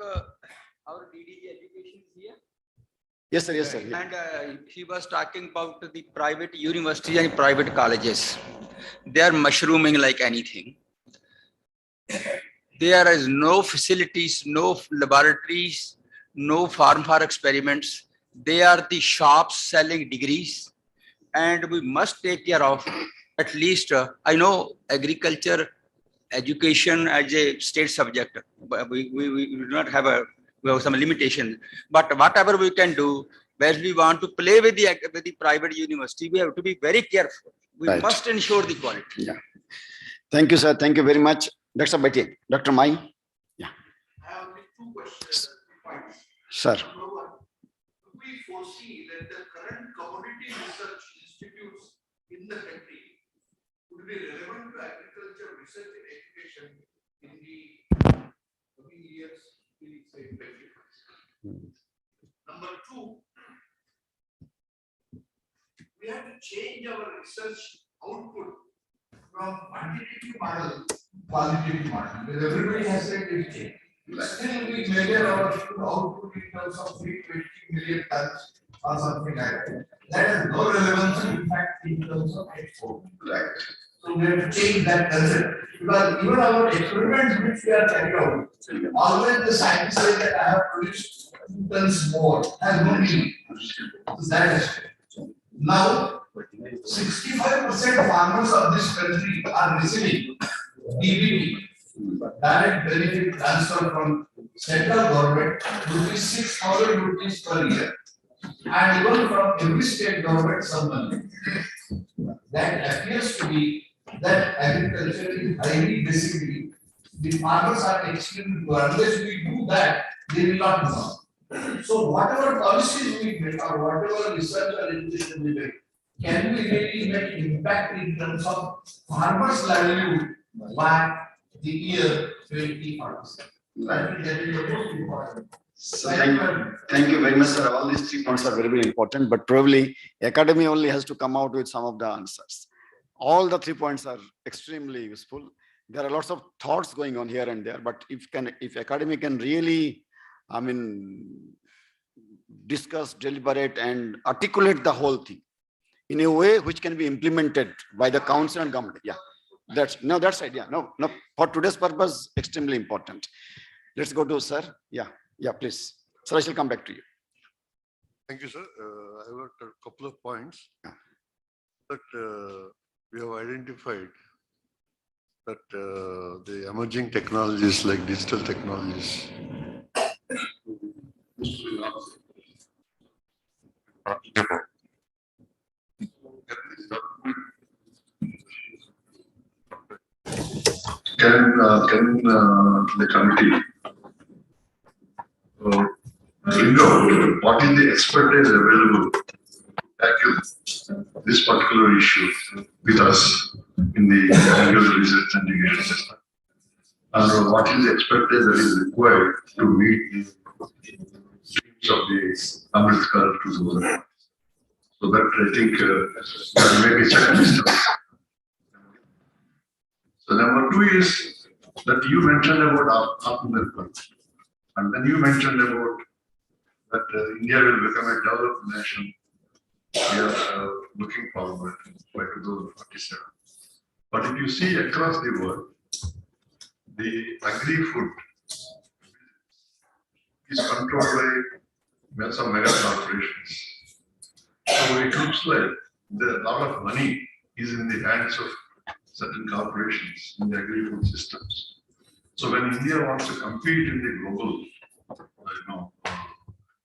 our DDG education here. Yes, sir. Yes, sir. And he was talking about the private universities and private colleges. They are mushrooming like anything. There is no facilities, no laboratories, no farm experiments. They are the shops selling degrees, and we must take care of at least, I know agriculture education as a state subject, but we do not have we have some limitation. But whatever we can do, where we want to play with the private university, we have to be very careful. We must ensure the quality. Yeah. Thank you, sir. Thank you very much. Dr. Bhatia, Dr. Mai. Yeah. I have only two questions. Sir. Number one, do we foresee that the current commodity research institutes in the country would be relevant to agriculture research and education in the coming years, say 20? Number two, we have to change our research output from quantitative model to qualitative model, because everybody has said it change. Still we measure our output in terms of 320 million tons or something like that. That has no relevance in fact in terms of export. Right. So we have to change that concept because even our experiments which we are carrying out, always the scientists say that I have produced 2 tons more, has no meaning. So that is now 65% farmers of this country are receiving DBT, direct benefit transfer from central government, rupees 6,000 rupees per year, and even from every state government some money. That appears to be that agriculture is highly basically the farmers are extremely poor. Unless we do that, they will not move on. So whatever policies we make or whatever research or education we make, can we really make impact in terms of farmers' livelihood by the year 2047? I think that is the most important. So thank you very much, sir. All these 3 points are very, very important, but probably academy only has to come out with some of the answers. All the 3 points are extremely useful. There are lots of thoughts going on here and there, but if academy can really, I mean, discuss, deliberate, and articulate the whole thing in a way which can be implemented by the council and government. Yeah, that's right. Yeah, no, for today's purpose, extremely important. Let's go to sir. Yeah, please. Sir, I shall come back to you. Thank you, sir. I have a couple of points Yeah. that we have identified that the emerging technologies like digital technologies can the committee bring out what is the expertise available to tackle this particular issue with us in the agricultural research and development, and what is the expertise that is required to meet the needs of the Amritkar 2000. So that I think that may be checklist. So number 2 is that you mentioned about Atmanirbhar, and then you mentioned about that India will become a developed nation. We are looking forward by 2047. But if you see across the world, the agri-food is controlled by some mega corporations. So it looks like a lot of money is in the hands of certain corporations in the agri-food systems. So when India wants to compete in the global,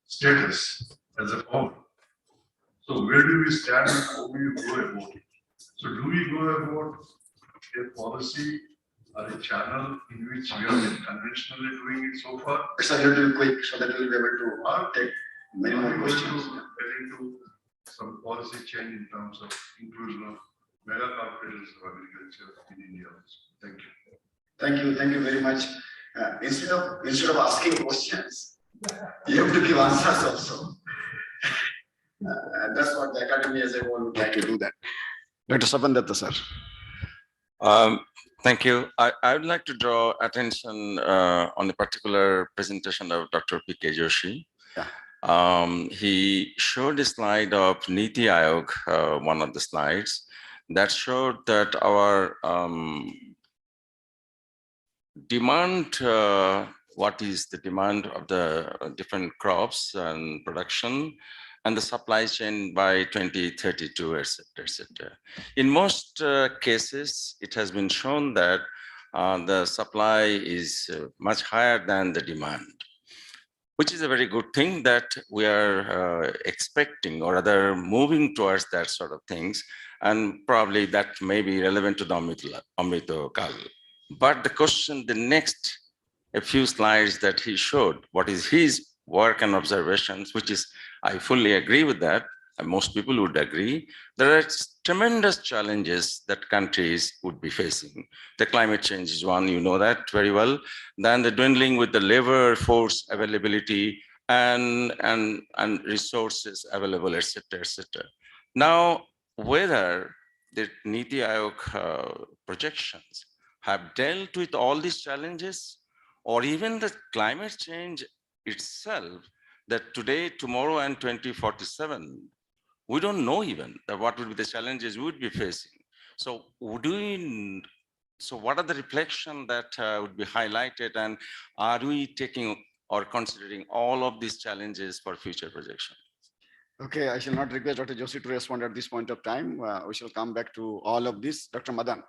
status as a power, so where do we stand and how do you go about it? So do we go about a policy or a channel in which we have been conventionally doing it so far? It's a little quick so that we'll be able to take many more questions. Get into some policy change in terms of inclusion of mega corporations of agriculture in India. Thank you. Thank you very much. Instead of asking questions, you have to give answers also. That's what the academy as a whole would like to do that. Dr. Sabandatta, sir. Thank you. I would like to draw attention on the particular presentation of Dr. P.K. Joshi. Yeah. He showed a slide of Niti Aayog, one of the slides, that showed that our demand, what is the demand of the different crops and production, and the supply chain by 2032, etc., etc. In most cases, it has been shown that the supply is much higher than the demand, which is a very good thing that we are expecting, or rather moving towards that sort of things. And probably that may be relevant to the Amrita Kal. But the question, the next a few slides that he showed, what is his work and observations, which is, I fully agree with that, and most people would agree, there are tremendous challenges that countries would be facing. The climate change is one, you know that very well. Then the dwindling with the labor force availability and resources available, etc., etc. Now, whether the Niti Aayog projections have dealt with all these challenges, or even the climate change itself, that today, tomorrow, and 2047, we don't know even that what would be the challenges we would be facing. So so what are the reflection that would be highlighted, and are we taking or considering all of these challenges for future projection? Okay, I shall not request Dr. Joshi to respond at this point of time. We shall come back to all of this. Dr. Madan.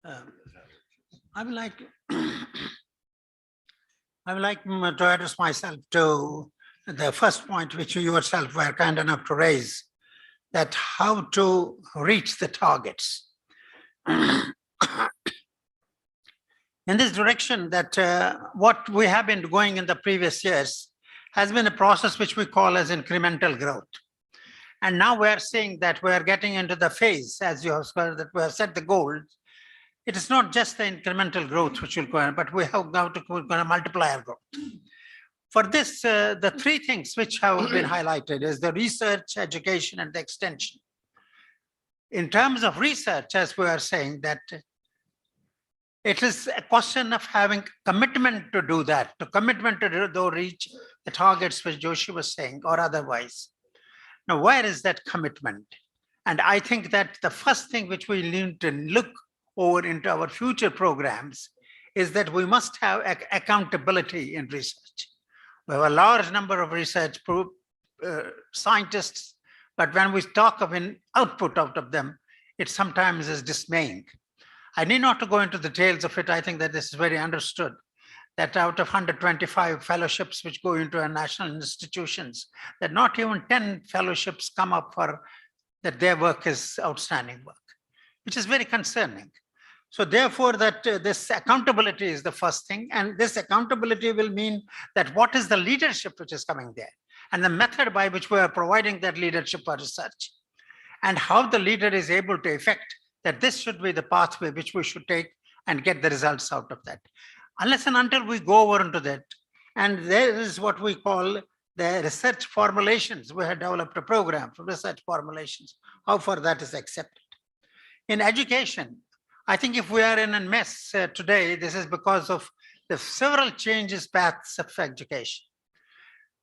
I would like to address myself to the first point which you yourself were kind enough to raise, that how to reach the targets. In this direction, that what we have been going in the previous years has been a process which we call as incremental growth. And now we're seeing that we're getting into the phase, as you have said, that we have set the goals. It is not just the incremental growth which will go on, but we have now to multiply our growth. For this, the three things which have been highlighted is the research, education, and the extension. In terms of research, as we are saying, that it is a question of having commitment to do that, to commitment to reach the targets which Joshi was saying, or otherwise. Now, where is that commitment? And I think that the first thing which we need to look over into our future programs is that we must have accountability in research. We have a large number of research scientists, but when we talk of an output out of them, it sometimes is dismaying. I need not to go into the details of it. I think that this is very understood, that out of 125 fellowships which go into our national institutions, that not even 10 fellowships come up for that their work is outstanding work, which is very concerning. So therefore, that this accountability is the first thing. And this accountability will mean that what is the leadership which is coming there, and the method by which we are providing that leadership for research, and how the leader is able to effect that this should be the pathway which we should take and get the results out of that. Unless and until we go over into that, and there is what we call the research formulations. We have developed a program for research formulations, how far that is accepted. In education, I think if we are in a mess today, this is because of the several changes paths of education.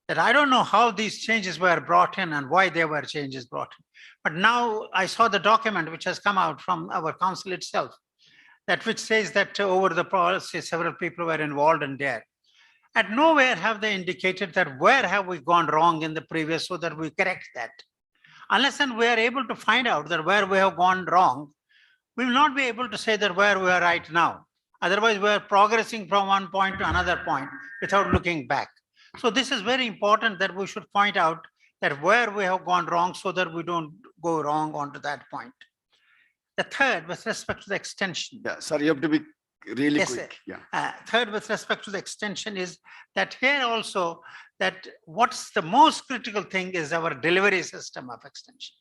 That I don't know how these changes were brought in and why they were changes brought in. But now I saw the document which has come out from our council itself, that which says that over the policy, several people were involved in there. And nowhere have they indicated that where have we gone wrong in the previous so that we correct that. Unless and we are able to find out that where we have gone wrong, we will not be able to say that where we are right now. Otherwise, we are progressing from one point to another point without looking back. So this is very important that we should point out that where we have gone wrong so that we don't go wrong onto that point. The third, with respect to the extension. Yeah, sir, you have to be really Yes, quick. sir. Yeah. Third, with respect to the extension, is that here also that what's the most critical thing is our delivery system of extension.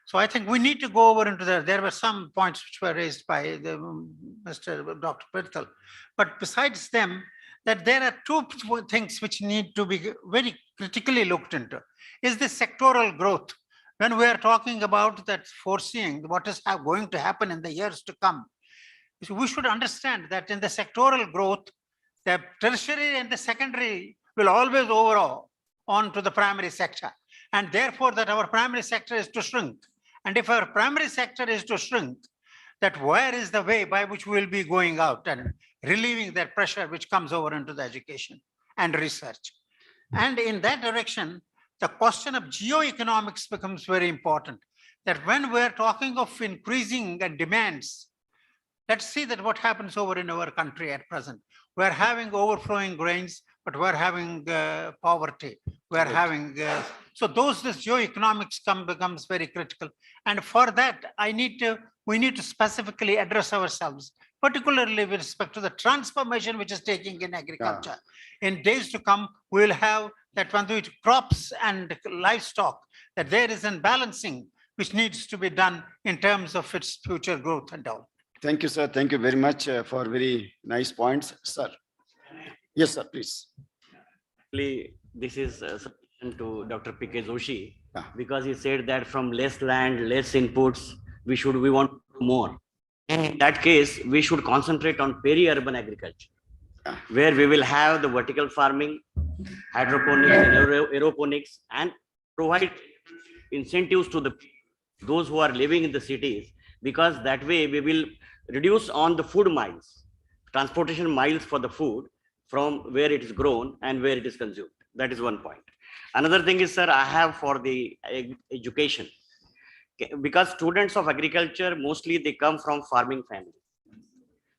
So I think we need to go over into there were some points which were raised by Dr. Pirtal, but besides them, that there are two things which need to be very critically looked into. Is the sectoral growth. When we are talking about that foreseeing what is going to happen in the years to come, so we should understand that in the sectoral growth, the tertiary and the secondary will always overall on to the primary sector. And therefore that our primary sector is to shrink. And if our primary sector is to shrink, that where is the way by which we will be going out and relieving that pressure which comes over into the education and research. And in that direction, the question of geoeconomics becomes very important. That when we're talking of increasing demands, let's see that what happens over in our country at present. We're having overflowing grains, but we're having poverty. We're having, so this geoeconomics becomes very critical. And for that, we need to specifically address ourselves, particularly with respect to the transformation which is taking in agriculture. In days to come, we will have that when the crops and livestock, that there is a balancing which needs to be done in terms of its future growth and all. Thank you, sir. Thank you very much for very nice points, sir. Yes, sir, please. This is a submission to Dr. P.K. Joshi, Yeah. because he said that from less land, less inputs, we want more. In that case, we should concentrate on peri-urban agriculture, Yeah. where we will have the vertical farming, hydroponics, and aeroponics, and provide incentives to those who are living in the cities, because that way we will reduce on the food miles, transportation miles for the food from where it is grown and where it is consumed. That is one point. Another thing is, sir, I have for the education, because students of agriculture, mostly they come from farming families.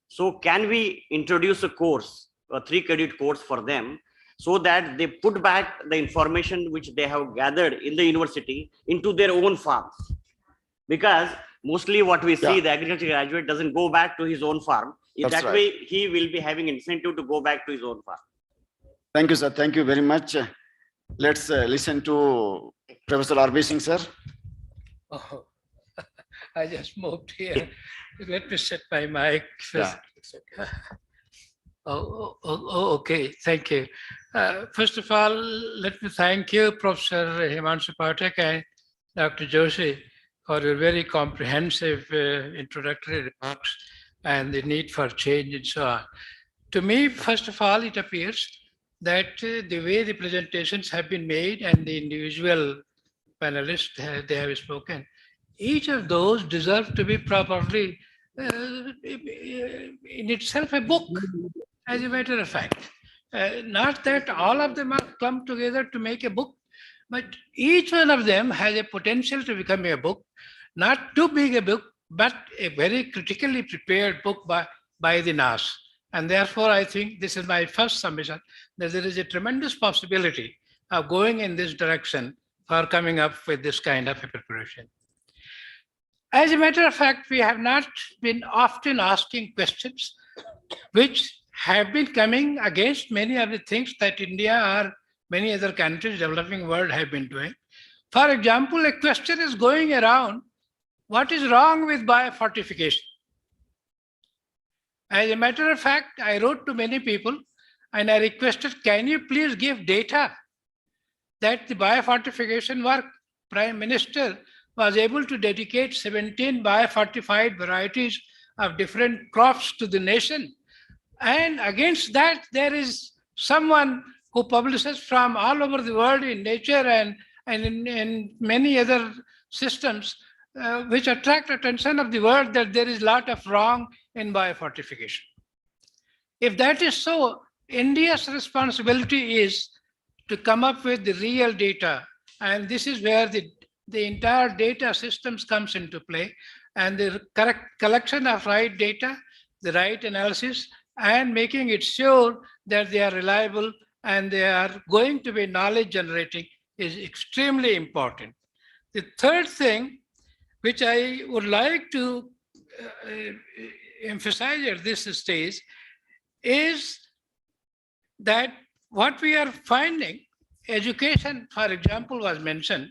So can we introduce a course, a 3 credit course for them, so that they put back the information which they have gathered in the university into their own farms? Because mostly what we see, Yeah. the agriculture graduate doesn't go back to his own farm. In That's that right. way, he will be having incentive to go back to his own farm. Thank you, sir. Thank you very much. Let's listen to Professor R.B. Singh, sir. Oh, I just moved here. Let me set my mic. Yeah. Okay, thank you. First of all, let me thank you, Professor Himanshu Pathak and Dr. Joshi, for your very comprehensive introductory remarks and the need for change and so on. To me, first of all, it appears that the way the presentations have been made and the individual panelists they have spoken, each of those deserve to be properly in itself a book, as a matter of fact. Not that all of them are clumped together to make a book, but each one of them has a potential to become a book, not too big a book, but a very critically prepared book by the NAAS. And therefore, I think this is my first submission, that there is a tremendous possibility of going in this direction for coming up with this kind of a preparation. As a matter of fact, we have not been often asking questions which have been coming against many of the things that India or many other countries, developing world, have been doing. For example, a question is going around, what is wrong with biofortification? As a matter of fact, I wrote to many people and I requested, can you please give data that the biofortification work, Prime Minister was able to dedicate 17 biofortified varieties of different crops to the nation. And against that, there is someone who publishes from all over the world in Nature and in many other systems, which attract attention of the world that there is a lot of wrong in biofortification. If that is so, India's responsibility is to come up with the real data. And this is where the entire data systems comes into play, and the correct collection of right data, the right analysis, and making it sure that they are reliable and they are going to be knowledge generating is extremely important. The third thing, which I would like to emphasize at this stage, is that what we are finding, education, for example, was mentioned.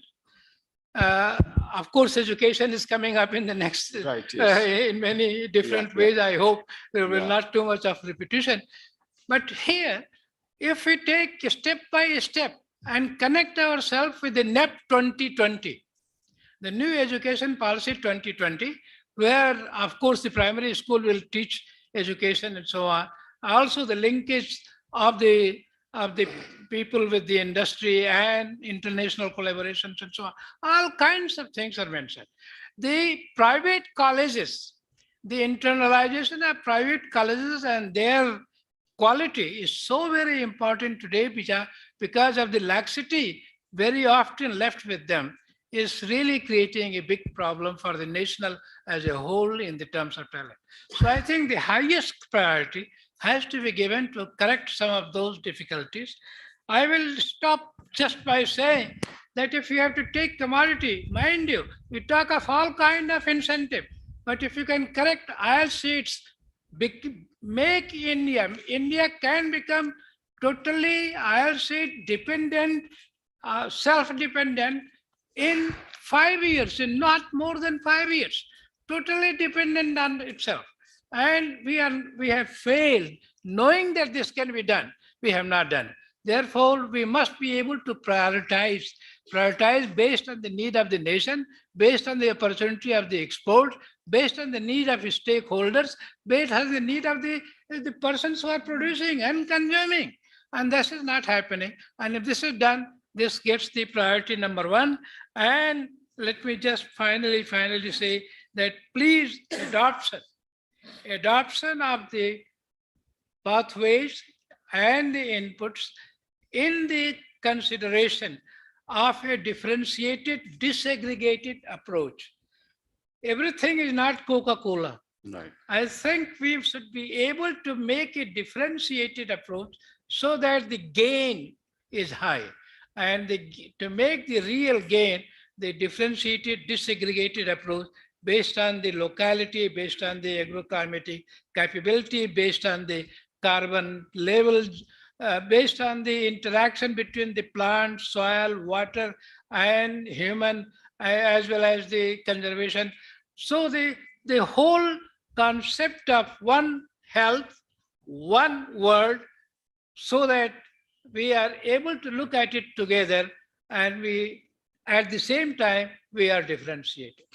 Of course, education is coming up in the next, Right, yes. in many different Yeah, ways. I hope there will Yeah. not too much of repetition. But here, if we take step by step and connect ourselves with the NEP 2020, the new education policy 2020, where of course the primary school will teach education and so on. Also the linkage of the people with the industry and international collaborations and so on. All kinds of things are mentioned. The private colleges, the internalization of private colleges and their quality is so very important today because of the laxity very often left with them, is really creating a big problem for the national as a whole in the terms of talent. So I think the highest priority has to be given to correct some of those difficulties. I will stop just by saying that if you have to take commodity, mind you, we talk of all kind of incentive, but if you can correct oil seeds, make India can become totally oil seed dependent, self-dependent in 5 years, in not more than 5 years, totally dependent on itself. And we have failed, knowing that this can be done, we have not done. Therefore, we must be able to prioritize based on the need of the nation, based on the opportunity of the export, based on the need of stakeholders, based on the need of the persons who are producing and consuming. And this is not happening. And if this is done, this gets the priority number one. And let me just finally say that please adoption of the pathways and the inputs in the consideration of a differentiated, disaggregated approach. Everything is not Coca-Cola. Right. I think we should be able to make a differentiated approach so that the gain is high. And to make the real gain, the differentiated, disaggregated approach based on the locality, based on the agroclimatic capability, based on the carbon levels, based on the interaction between the plant, soil, water, and human, as well as the conservation. So the whole concept of one health, one world, so that we are able to look at it together, and at the same time, we are differentiated.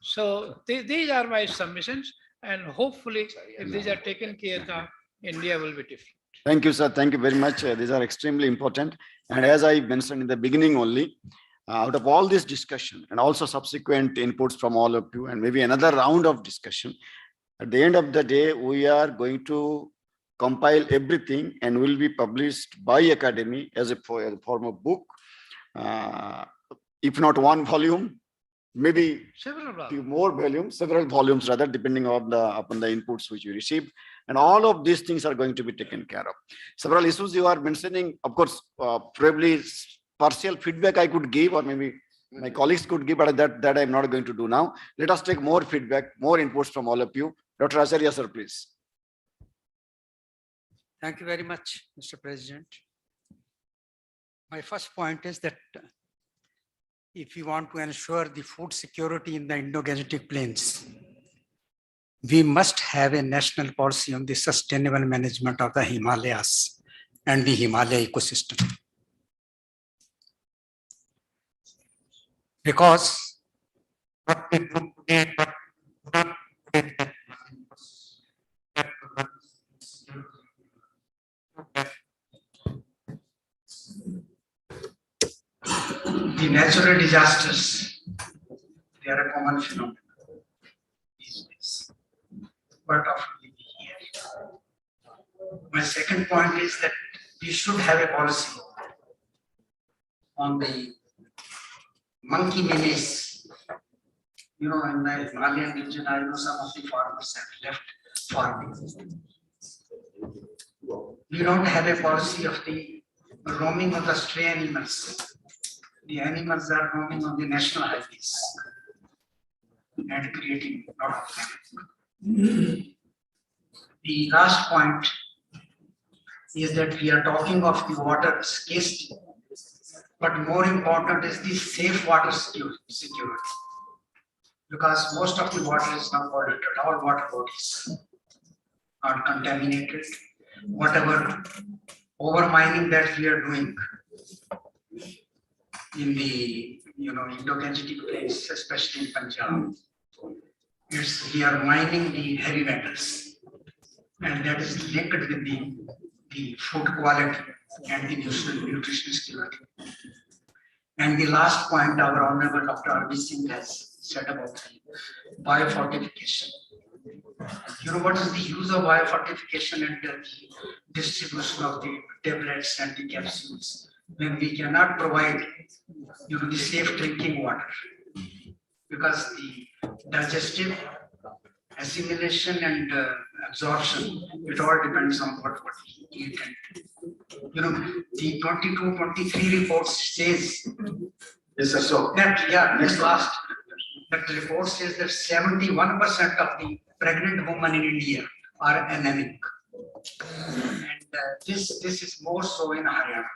So these are my submissions, and hopefully, if these are taken care of, India will be different. Thank you, sir. Thank you very much. These are extremely important. And as I mentioned in the beginning only, out of all this discussion and also subsequent inputs from all of you, and maybe another round of discussion, at the end of the day, we are going to compile everything and will be published by Academy as a form of book. If not one volume, maybe few more volumes, several volumes rather, depending on upon the inputs which you receive. And all of these things are going to be taken care of. Several issues you are mentioning, of course, probably partial feedback I could give, or maybe my colleagues could give, but that I'm not going to do now. Let us take more feedback, more inputs from all of you. Dr. Acharya, sir, please. Thank you very much, Mr. President. My first point is that if we want to ensure the food security in the Indo-Gangetic Plains, we must have a national policy on the sustainable management of the Himalayas and the Himalaya ecosystem. Because what we do today, the natural disasters, they are a common phenomenon these days, but often we hear. My second point is that we should have a policy on the monkey menace. You know, in the Himalayan region, I know some of the farmers have left farming. We don't have a policy of the roaming of the stray animals. The animals are roaming on the national highways and creating a lot of panic. The last point is that we are talking of the water scarcity, but more important is the safe water security. Because most of the water is now polluted, all water bodies are contaminated. Whatever over-mining that we are doing in the Indo-Gangetic Plains, especially in Punjab, we are mining the heavy metals, and that is linked with the food quality and the nutrition security. And the last point our Honorable Dr. R.B. Singh has said about the biofortification. You know, what is the use of biofortification and the distribution of the tablets and the capsules when we cannot provide, the safe drinking water? Because the digestive, assimilation and absorption, it all depends on what we eat. And, the 22-23 report says, Yes, sir. So that, that report says that 71% of the pregnant women in India are anemic. And this is more so in Haryana.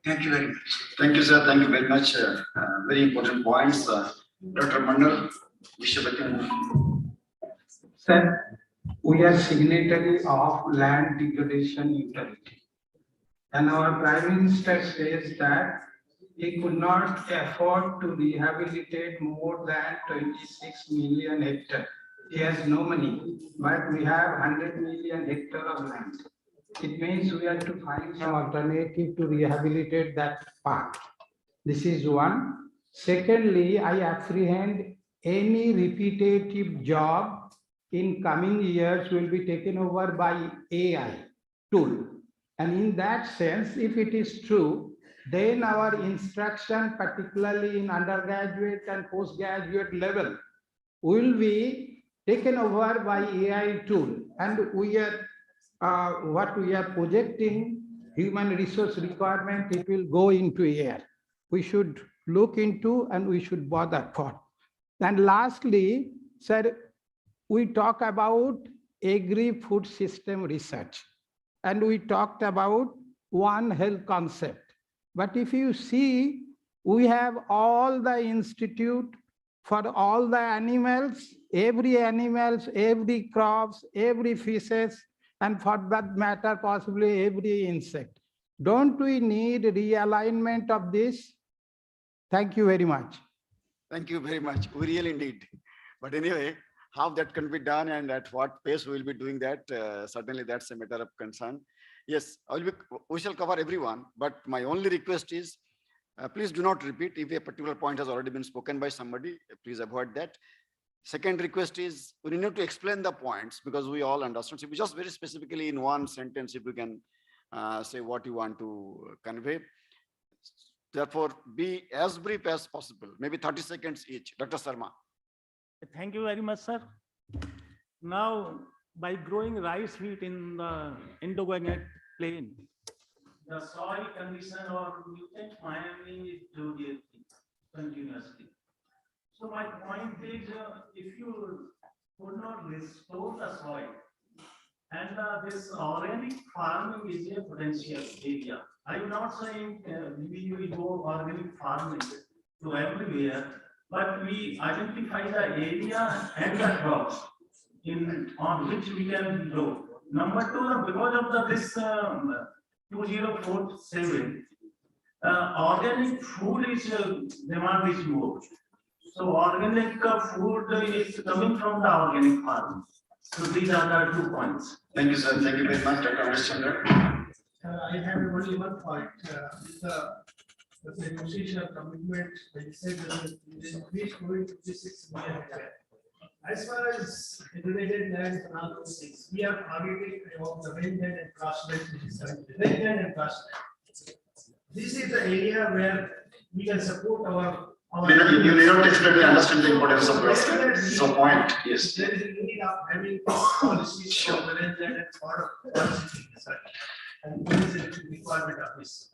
Thank you very much. thank you, sir. Thank you very much. Very important points. Dr. Mandal, Sir, we are signatory of land degradation neutrality. And our Prime Minister says that he could not afford to rehabilitate more than 26 million hectares. He has no money, but we have 100 million hectares of land. It means we have to find some alternative to rehabilitate that part. This is one. Secondly, I apprehend any repetitive job in coming years will be taken over by AI tool. And in that sense, if it is true, then our instruction, particularly in undergraduate and postgraduate level, will be taken over by AI tool. And we are what we are projecting, human resource requirement, it will go into AI. We should look into and we should bother for. And lastly, sir, we talk about agri-food system research. And we talked about One Health concept. But if you see, we have all the institute for all the animals, every crops, every fishes, and for that matter, possibly every insect. Don't we need realignment of this? Thank you very much. Thank you very much. We really need. But anyway, how that can be done and at what pace we will be doing that, certainly that's a matter of concern. Yes, we shall cover everyone, but my only request is, please do not repeat. If a particular point has already been spoken by somebody, please avoid that. Second request is, we need to explain the points because we all understand. So we just very specifically in one sentence, if we can say what you want to convey. Therefore, be as brief as possible, maybe 30 seconds each. Dr. Sharma. Thank you very much, sir. Now, by growing rice wheat in the Indo-Gangetic plain, the soil condition or nutrient mining is doing continuously. So my point is, if you could not restore the soil, and this organic farming is a potential area. I am not saying we will go organic farming to everywhere, but we identify the area and the crops on which we can grow. Number two, because of this 2047, organic food is demand is more. So organic food is coming from the organic farm. So these are the 2 points. Thank you, sir. Thank you very much, Dr. Amrishchandra. I have only one point. The negotiation commitment, they said that they increased to 56 million. As far as irrigated land and all those things, we are targeting about the rangeland and grassland, which is rangeland and grassland. This is the area where we can support our. You may not exactly understand the importance of grassland. So point, yes. There is a need of having policies for the rangeland and for policy research. And there is a requirement of this.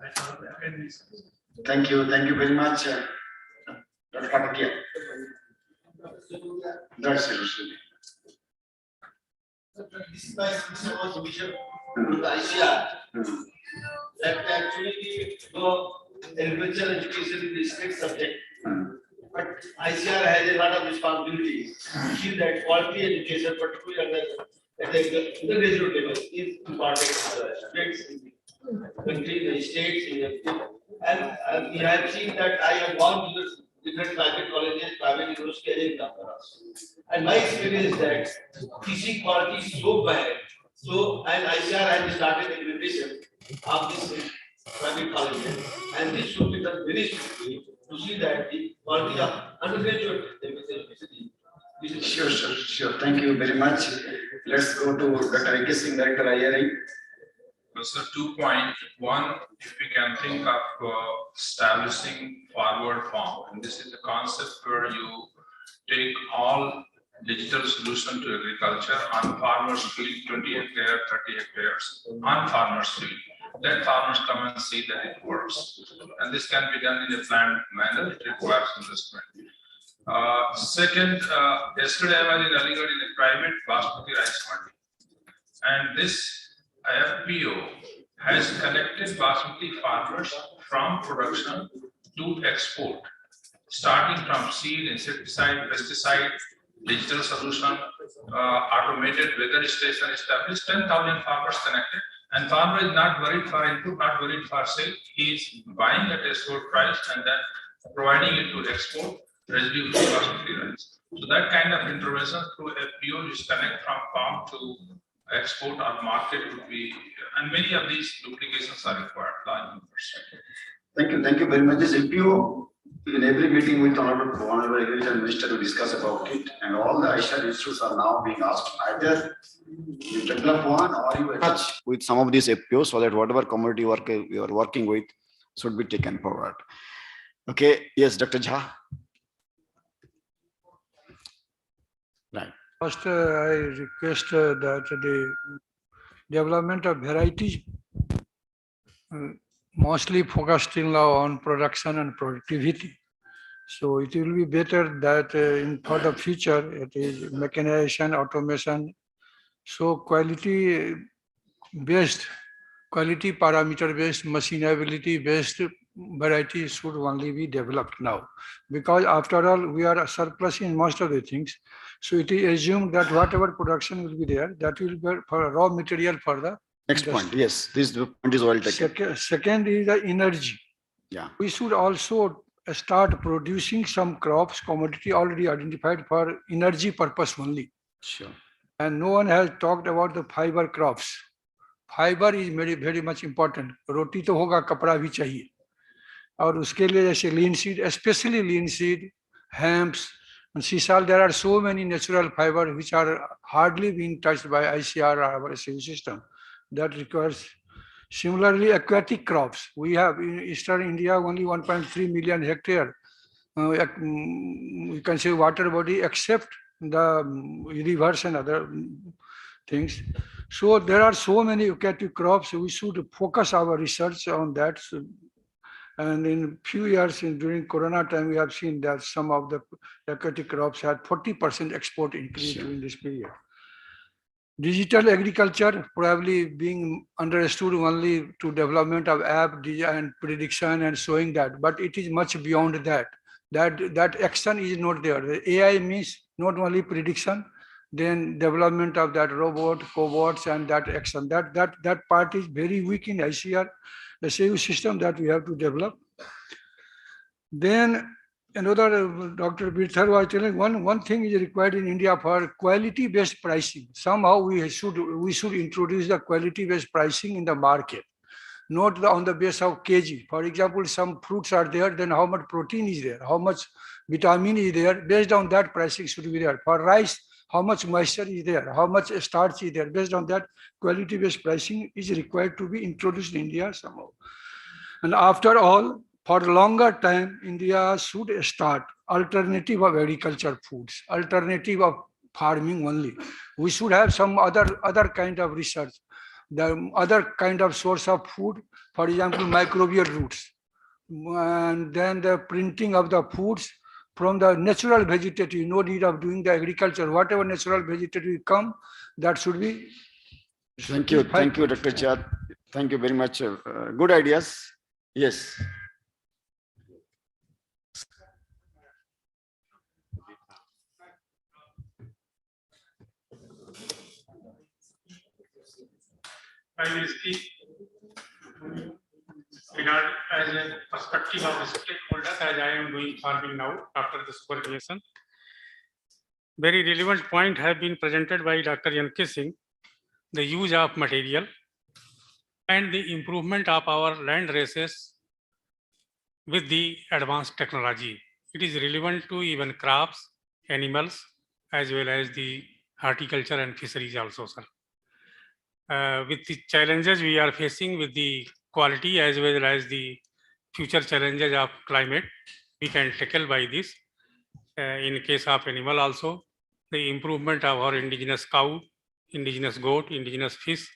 Thank you very much, Dr. Patakia. That's it. This is my vision to the ICR. That actually agriculture education is a state subject. But ICR has a lot of responsibilities to see that quality education, particularly at the undergraduate level, is important to the students in the country, the states, in the and we have seen that I have gone to the different private colleges, private universities, and my experience is that teaching quality is so bad. So, and ICR has started implementation of this private colleges, and this should be done very strictly to see that the quality of undergraduate university. Sure, sure, sure. Thank you very much. Let's go to Dr. A.K. Singh, Director IRI. So 2 points. One, if we can think of establishing forward farm, and this is a concept where you take all digital solution to agriculture on farmers field, 20 hectares, 30 hectares, on farmers field. Let farmers come and see that it works. And this can be done in a planned manner. It requires investment. Second, yesterday I was in Aligarh in a private basmati rice mandi. And this IFPO has connected basmati farmers from production to export, starting from seed, insecticide, pesticide, digital solution, automated weather station established, 10,000 farmers connected, And farmer is not worried for input, not worried for sale. He is buying at a store price and then providing it to export, residue free cost of clearance. So that kind of intervention through FPO, disconnect from farm to export or market would be, and many of these duplications are required. Thank you very much. This FPO, in every meeting with Honorable Agriculture Minister to discuss about it, and all the ICR issues are now being asked. Either you develop one or you touch with some of these FPOs so that whatever commodity work you are working with should be taken forward. Okay, yes, Dr. Jha. Right. First, I request that the development of varieties mostly focused now on production and productivity. So it will be better that for the future, it is mechanization, automation. So quality parameter based, machinability based varieties should only be developed now. Because after all, we are surplus in most of the things. So it is assumed that whatever production will be there, that will be for raw material for the Next point, yes, this point is well taken. Second is the energy. Yeah. We should also start producing some crops, commodity already identified for energy purpose only. Sure. And no one has talked about the fiber crops. Fiber is very much important. Roti to hoga, kapda bhi chahiye. और उसके लिए जैसे lean seed, especially lean seed, hemps, and sisal, there are so many natural fibers which are hardly being touched by ICR or our system. That requires. Similarly, aquatic crops. We have in Eastern India only 1.3 million hectare. We can say water body except the rivers and other things. So there are so many aquatic crops. We should focus our research on that. And in few years during Corona time, we have seen that some of the aquatic crops had 40% export increase during this period. Digital agriculture probably being understood only to development of app and prediction and showing that, but it is much beyond that. That action is not there. The AI means not only prediction, then development of that robot, cobots, and that action. That part is very weak in ICR, the same system that we have to develop. Then another, Dr. Birthar was telling, one thing is required in India for quality-based pricing. Somehow we should introduce the quality-based pricing in the market, not on the basis of kg. For example, some fruits are there, then how much protein is there, how much vitamin is there. Based on that, pricing should be there. For rice, how much moisture is there, how much starch is there. Based on that, quality-based pricing is required to be introduced in India somehow. And after all, for a longer time, India should start alternative of agriculture foods, alternative of farming only. We should have some other kind of research, the other kind of source of food, for example, microbial roots, and then the printing of the foods from the natural vegetative, no need of doing the agriculture. Whatever natural vegetative come, that should be. Thank you, Dr. Chad. Thank you very much. Good ideas. Yes. I will speak regard as a perspective of the stakeholders as I am doing farming now after the supervision. Very relevant point have been presented by Dr. Yanke Singh, the use of material and the improvement of our land races with the advanced technology. It is relevant to even crops, animals, as well as the horticulture and fisheries also, sir. With the challenges we are facing with the quality as well as the future challenges of climate, we can tackle by this. In case of animal also, the improvement of our indigenous cow, indigenous goat, indigenous fish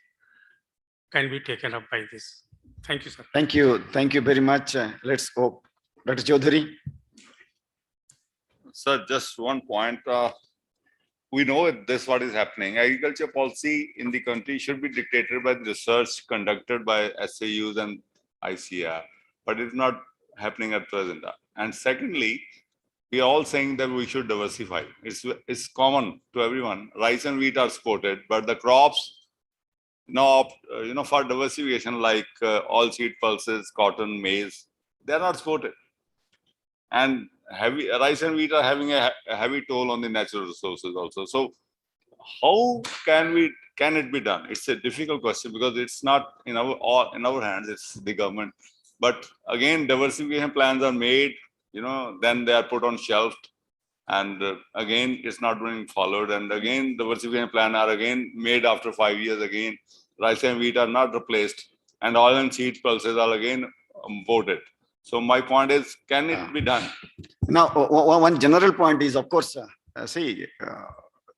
can be taken up by this. Thank you, sir. Thank you very much. Let's hope. Dr. Chaudhary. Sir, just one point. We know this what is happening. Agriculture policy in the country should be dictated by the research conducted by SAUs and ICR, but it's not happening at present. And secondly, we are all saying that we should diversify. It's common to everyone. Rice and wheat are supported, but the crops for diversification like all seed pulses, cotton, maize, they are not supported. And rice and wheat are having a heavy toll on the natural resources also. So how can it be done? It's a difficult question because it's not in our hands, it's the government. But again, diversification plans are made, then they are put on shelf. And again, it's not being followed. And again, diversification plan are again made after 5 years again. Rice and wheat are not replaced. And oil and seed pulses are again voted. So my point is, can it be done? Now, one general point is, of course,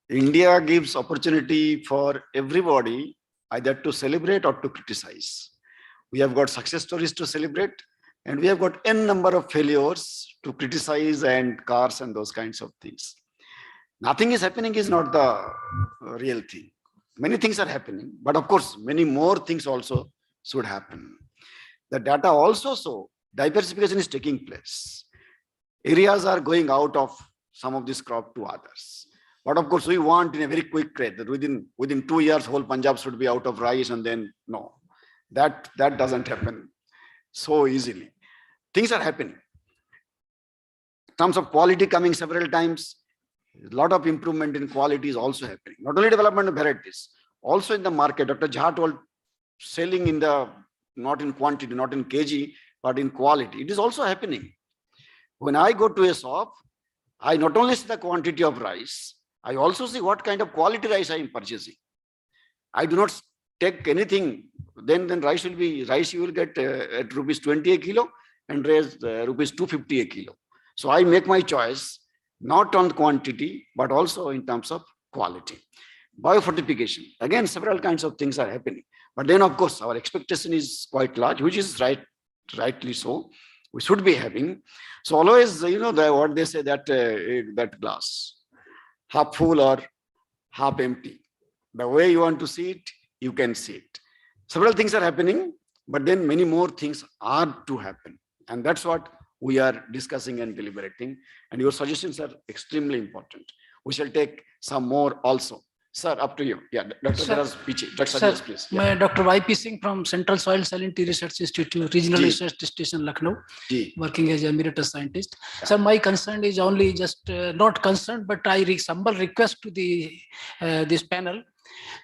India gives opportunity for everybody either to celebrate or to criticize. We have got success stories to celebrate, and we have got n number of failures to criticize and cars and those kinds of things. Nothing is happening is not the real thing. Many things are happening, but of course, many more things also should happen. The data also show diversification is taking place. Areas are going out of some of this crop to others. But of course, we want in a very quick rate that within 2 years, whole Punjab should be out of rice, and then no, that doesn't happen so easily. Things are happening. In terms of quality coming several times, a lot of improvement in quality is also happening. Not only development of varieties, also in the market. Dr. Jha told selling in not in quantity, not in kg, but in quality. It is also happening. When I go to a shop, I not only see the quantity of rice, I also see what kind of quality rice I am purchasing. I do not take anything, then rice you will get at rupees 20 a kilo and rupees 250 a kilo. So I make my choice not on quantity, but also in terms of quality. Biofortification, again, several kinds of things are happening. But then, of course, our expectation is quite large, which is rightly so. We should be having. So always, what they say that glass, half full or half empty. The way you want to see it, you can see it. Several things are happening, but then many more things are to happen. And that's what we are discussing and deliberating. And your suggestions are extremely important. We shall take some more also. Sir, up to you. Yeah, Dr. Dharas Pichi. Dr. Please. Yeah. मैं Dr. Y.P. Singh from Central Soil Salinity Research Institute, Regional Research Station, Lucknow, working as a emeritus scientist. Yeah. Sir, my concern is only just not concern, but I humble request to this panel.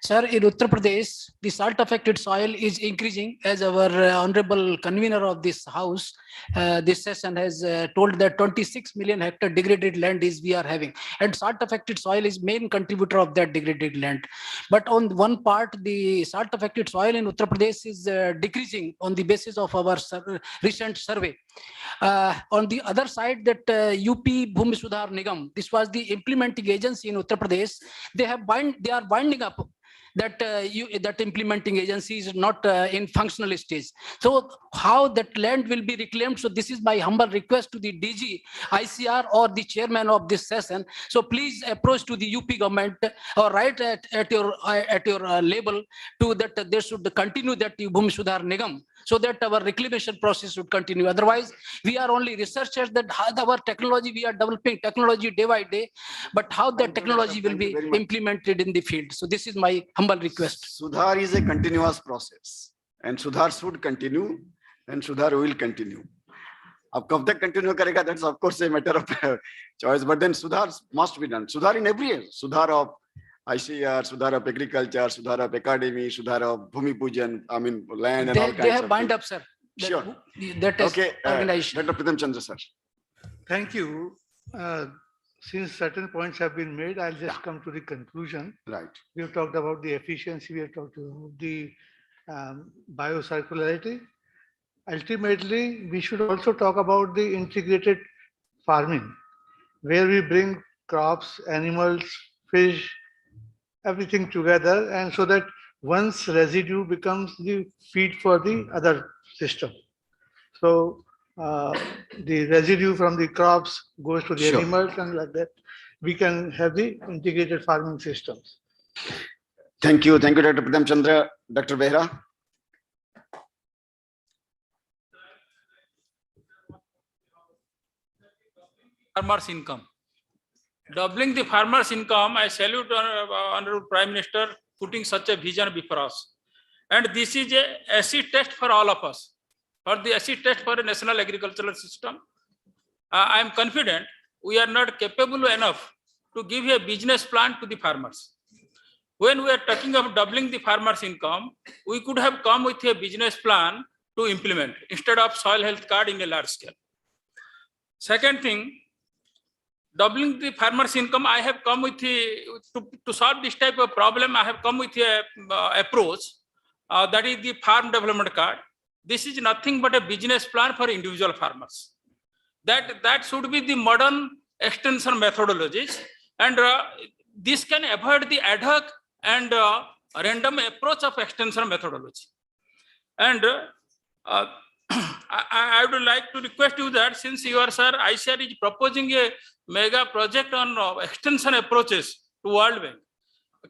Sir, in Uttar Pradesh, the salt affected soil is increasing, as our honorable convener of this house, this session has told that 26 million hectare degraded land we are having, and salt affected soil is main contributor of that degraded land. But on one part, the salt affected soil in Uttar Pradesh is decreasing on the basis of our recent survey. On the other side, that UP Bhumi Sudhar Nigam, this was the implementing agency in Uttar Pradesh. They are winding up that that implementing agency is not in functional stage. So how that land will be reclaimed? So this is my humble request to the DG, ICR, or the chairman of this session. So please approach to the UP government or write at your label to that they should continue that Bhumi Sudhar Nigam, so that our reclamation process should continue. Otherwise, we are only researchers that how our technology, we are developing technology day by day, but how that technology will be implemented in the field. So this is my humble request. Sudhar is a continuous process, and Sudhar should continue, and Sudhar will continue. Ab kab tak continue karega, that's of course a matter of choice, but then Sudhar must be done. Sudhar in every area. Sudhar of ICR, Sudhar of agriculture, Sudhar of academy, Sudhar of Bhumi Pujan, I mean land and all kinds of They have bind up, sir. Sure. That is okay, organization. Dr. Pritam Chandra, sir. Thank you. Since certain points have been made, I'll just come to the conclusion. Right. We have talked about the efficiency, we have talked about the biocircularity. Ultimately, we should also talk about the integrated farming, where we bring crops, animals, fish, everything together, and so that once residue becomes the feed for the other system. So the residue from the crops goes to the animals, and like that we can have the integrated farming systems. Thank you, Dr. Pritam Chandra. Dr. Behra. Farmers' income. Doubling the farmers' income, I salute Honorable Prime Minister putting such a vision before us. And this is a acid test for all of us, for the acid test for a national agricultural system. I am confident we are not capable enough to give a business plan to the farmers. When we are talking of doubling the farmers' income, we could have come with a business plan to implement instead of soil health card in a large scale. Second thing, doubling the farmers' income, I have come with to solve this type of problem. I have come with a approach that is the farm development card. This is nothing but a business plan for individual farmers. That should be the modern extension methodologies, and this can avoid the ad hoc and random approach of extension methodology. And I would like to request you that since your sir ICR is proposing a mega project on extension approaches to World Bank,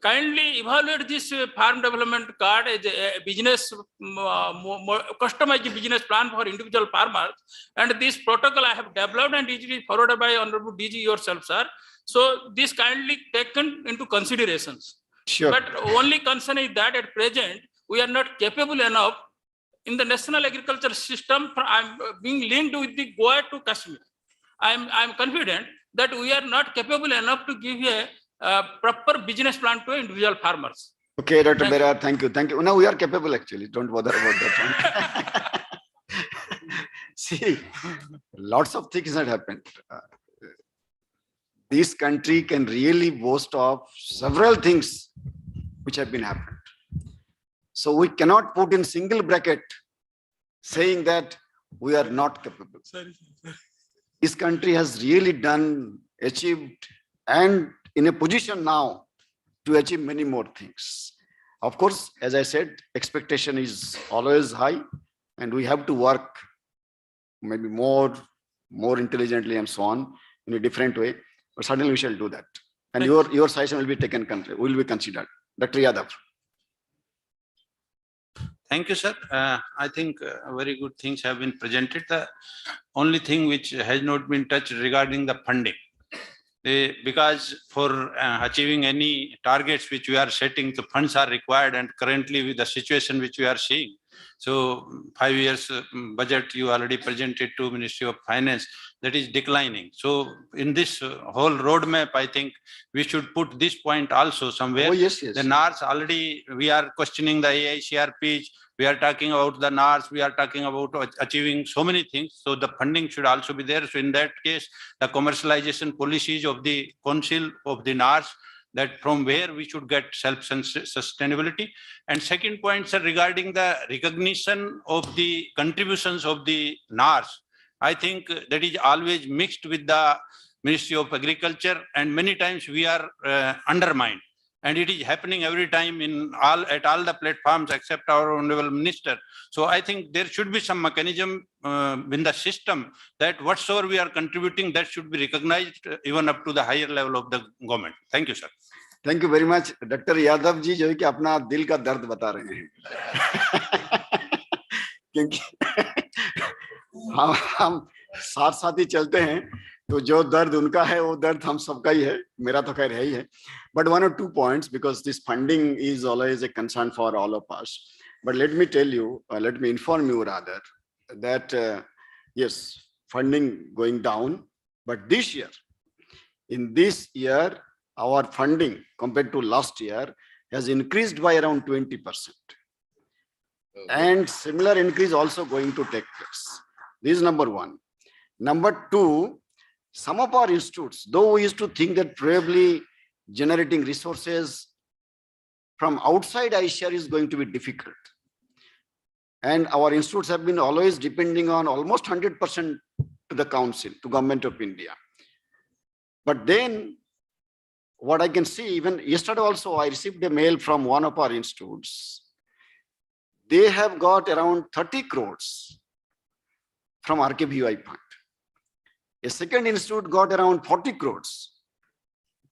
kindly evaluate this farm development card as a business, customized business plan for individual farmers. And this protocol I have developed and it is forwarded by Honorable DG yourself, sir. So this kindly taken into considerations. Sure. But only concern is that at present, we are not capable enough in the national agriculture system. I'm being linked with the Goa to Kashmir. I'm confident that we are not capable enough to give a proper business plan to individual farmers. Okay, Dr. Bera, thank you. Thank you. Now we are capable actually. Don't bother about that one. See, lots of things that happened. This country can really boast of several things which have been happened. So we cannot put in single bracket saying that we are not capable. This country has really done, achieved, and in a position now to achieve many more things. Of course, as I said, expectation is always high, and we have to work maybe more intelligently and so on in a different way. But certainly we shall do that. And your suggestion will be taken, will be considered. Dr. Yadav. Thank you, sir. I think very good things have been presented. The only thing which has not been touched regarding the funding. Because for achieving any targets which we are setting, the funds are required, and currently with the situation which we are seeing. So 5 years budget you already presented to Ministry of Finance, that is declining. So in this whole roadmap, I think we should put this point also somewhere. Oh, yes, yes. The NAAS already, we are questioning the AICRP, we are talking about the NAAS, we are talking about achieving so many things. So the funding should also be there. So in that case, the commercialization policies of the Council of the NAAS, that from where we should get self-sustainability. And second point, sir, regarding the recognition of the contributions of the NAAS, I think that is always mixed with the Ministry of Agriculture, and many times we are undermined. And it is happening every time at all the platforms except our Honorable Minister. So I think there should be some mechanism in the system that whatsoever we are contributing, that should be recognized even up to the higher level of the government. Thank you, sir. Thank you very much. Dr. Yadav ji जो है कि अपना दिल का दर्द बता रहे हैं क्योंकि हम साथ साथ ही चलते हैं, तो जो दर्द उनका है वो दर्द हम सबका ही है, मेरा तो खैर है ही है. But 1 or 2 points, because this funding is always a concern for all of us. But let me tell you, let me inform you rather, that yes, funding going down, but this year, in this year, our funding compared to last year has increased by around 20%. And similar increase also going to take place. This is number one. Number two, some of our institutes, though we used to think that probably generating resources from outside ICR is going to be difficult. And our institutes have been always depending on almost 100% to the council, to Government of India. But then what I can see, even yesterday also, I received a mail from one of our institutes. They have got around 30 crores from RKVY fund. A second institute got around 40 crores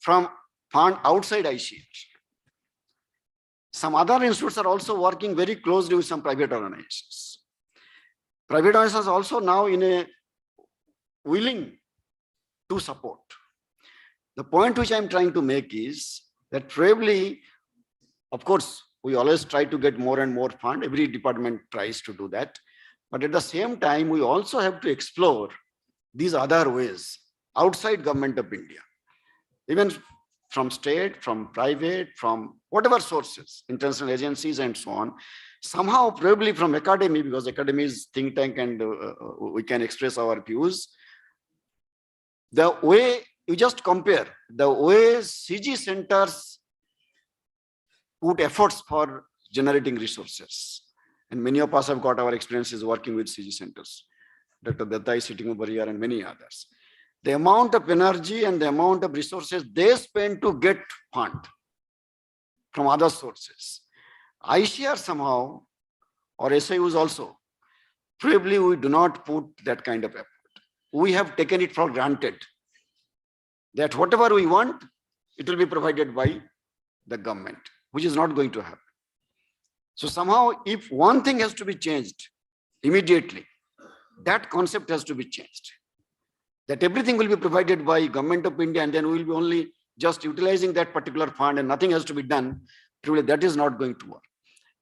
from fund outside ICR. Some other institutes are also working very closely with some private organizations. Private organizations also now in a willing to support. The point which I'm trying to make is that probably, of course, We always try to get more and more fund. Every department tries to do that. But at the same time, we also have to explore these other ways outside government of India, even from state, from private, from whatever sources, international agencies and so on. Somehow, probably from academy, because academy is think tank and we can express our views. The way you just compare, the way CG centers put efforts for generating resources. And many of us have got our experiences working with CG centers. Dr. Datta is sitting over here and many others. The amount of energy and the amount of resources they spend to get fund from other sources. ICR somehow, or SIUs also, probably we do not put that kind of effort. We have taken it for granted that whatever we want, it will be provided by the government, which is not going to happen. So somehow, if one thing has to be changed immediately, that concept has to be changed. That everything will be provided by government of India and then we will be only just utilizing that particular fund and nothing has to be done. Truly, that is not going to work.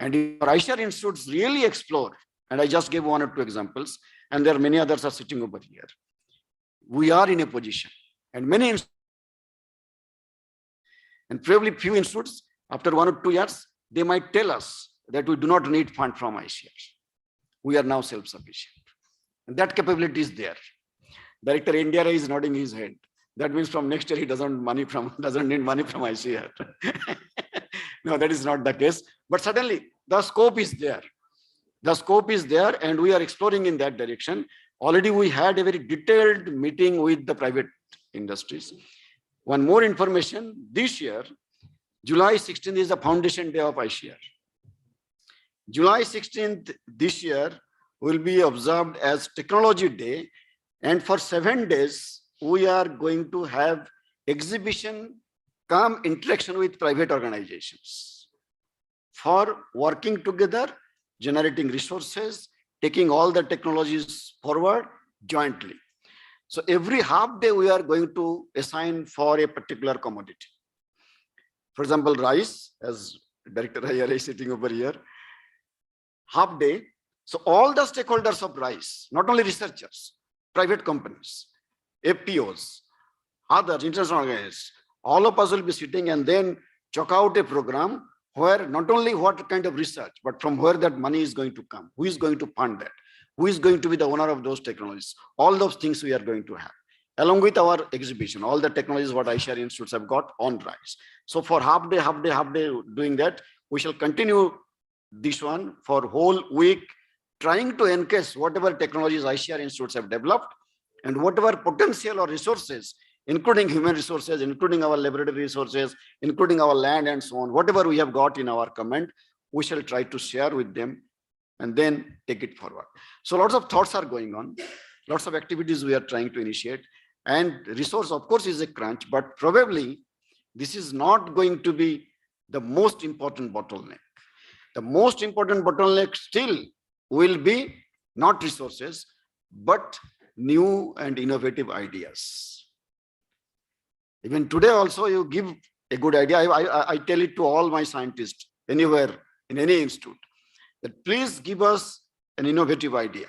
And if our ICR institutes really explore, and I just gave one or two examples, and there are many others are sitting over here. We are in a position, and many and probably few institutes, after 1 or 2 years, they might tell us that we do not need fund from ICR. We are now self-sufficient. And that capability is there. Director NDRI is nodding his head. That means from next year he doesn't need money from ICR. No, that is not the case. But suddenly the scope is there. The scope is there and we are exploring in that direction. Already we had a very detailed meeting with the private industries. One more information, this year, July 16th is the foundation day of ICR. July 16th this year will be observed as Technology Day. And for 7 days, we are going to have exhibition come interaction with private organizations for working together, generating resources, taking all the technologies forward jointly. So every half day we are going to assign for a particular commodity. For example, rice, as Director IRA is sitting over here, half day. So all the stakeholders of rice, not only researchers, private companies, FPOs, others, international organizations, all of us will be sitting and then chalk out a program where not only what kind of research, but from where that money is going to come, who is going to fund that, who is going to be the owner of those technologies. All those things we are going to have. Along with our exhibition, all the technologies what ICR institutes have got on rice. So for half day doing that, we shall continue this one for whole week, trying to encase whatever technologies ICR institutes have developed and whatever potential or resources, including human resources, including our laboratory resources, including our land and so on, whatever we have got in our command, we shall try to share with them and then take it forward. So lots of thoughts are going on, lots of activities we are trying to initiate, and resource of course is a crunch, but probably this is not going to be the most important bottleneck. The most important bottleneck still will be not resources, but new and innovative ideas. Even today also you give a good idea. I tell it to all my scientists anywhere in any institute that please give us an innovative idea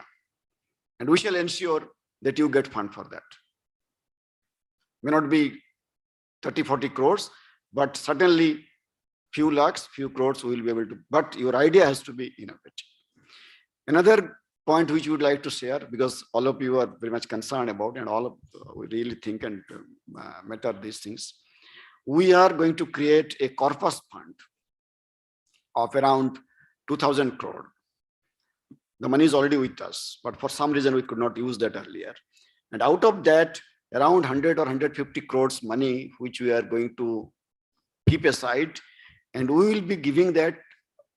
and we shall ensure that you get fund for that. May not be 30-40 crores, but certainly few lakhs, few crores we will be able to, but your idea has to be innovative. Another point which we would like to share, because all of you are very much concerned about and all of we really think and matter these things. We are going to create a corpus fund of around 2,000 crore. The money is already with us, but for some reason we could not use that earlier. And out of that, around 100 or 150 crores money, which we are going to keep aside, and we will be giving that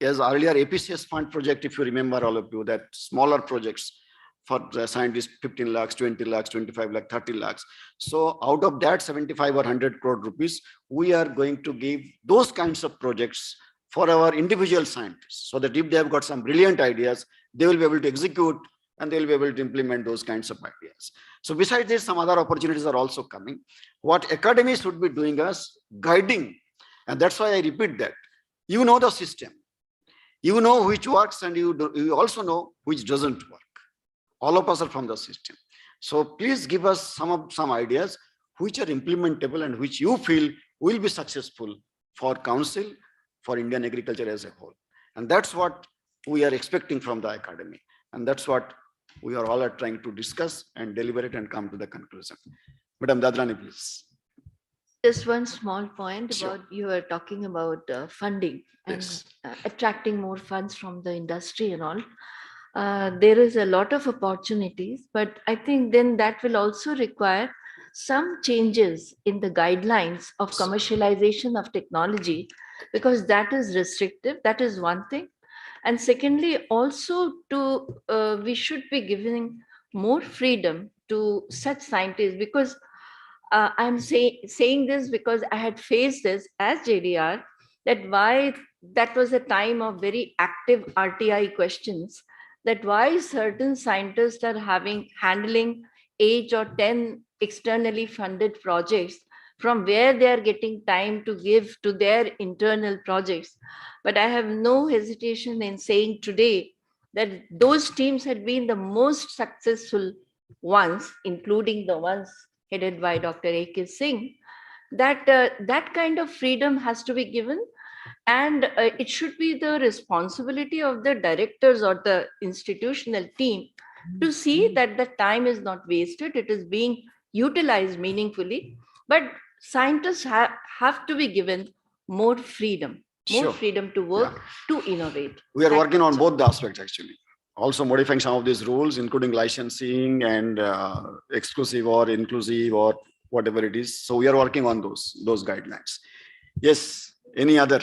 as earlier APCS fund project, if you remember all of you, that smaller projects for the scientists, 15 lakhs, 20 lakhs, 25 lakhs, 30 lakhs. So out of that 75 or 100 crore rupees, we are going to give those kinds of projects for our individual scientists, so that if they have got some brilliant ideas, they will be able to execute and they will be able to implement those kinds of ideas. So besides this, some other opportunities are also coming. What academies should be doing is guiding, and that's why I repeat that. You know the system. You know which works and you also know which doesn't work. All of us are from the system. So please give us some ideas which are implementable and which you feel will be successful for council, for Indian agriculture as a whole. And that's what we are expecting from the academy. And that's what we are all trying to discuss and deliberate and come to the conclusion. Madam Dadrani, please. Just one small point Sure. about you were talking about funding and Yes. attracting more funds from the industry and all. There is a lot of opportunities, but I think then that will also require some changes in the guidelines of commercialization of technology, because that is restrictive. That is one thing. And secondly, also we should be giving more freedom to such scientists, because I'm saying this because I had faced this as JDR, that why that was a time of very active RTI questions, that why certain scientists are handling 8 or 10 externally funded projects, from where they are getting time to give to their internal projects. But I have no hesitation in saying today that those teams had been the most successful ones, including the ones headed by Dr. A.K. Singh, that that kind of freedom has to be given. And it should be the responsibility of the directors or the institutional team to see that the time is not wasted, it is being utilized meaningfully. But scientists have to be given more freedom, Sure. to work, to innovate. We are Thank working you, on sir. both the aspects actually. Also modifying some of these rules, including licensing and exclusive or inclusive or whatever it is. So we are working on those guidelines. Yes, any other?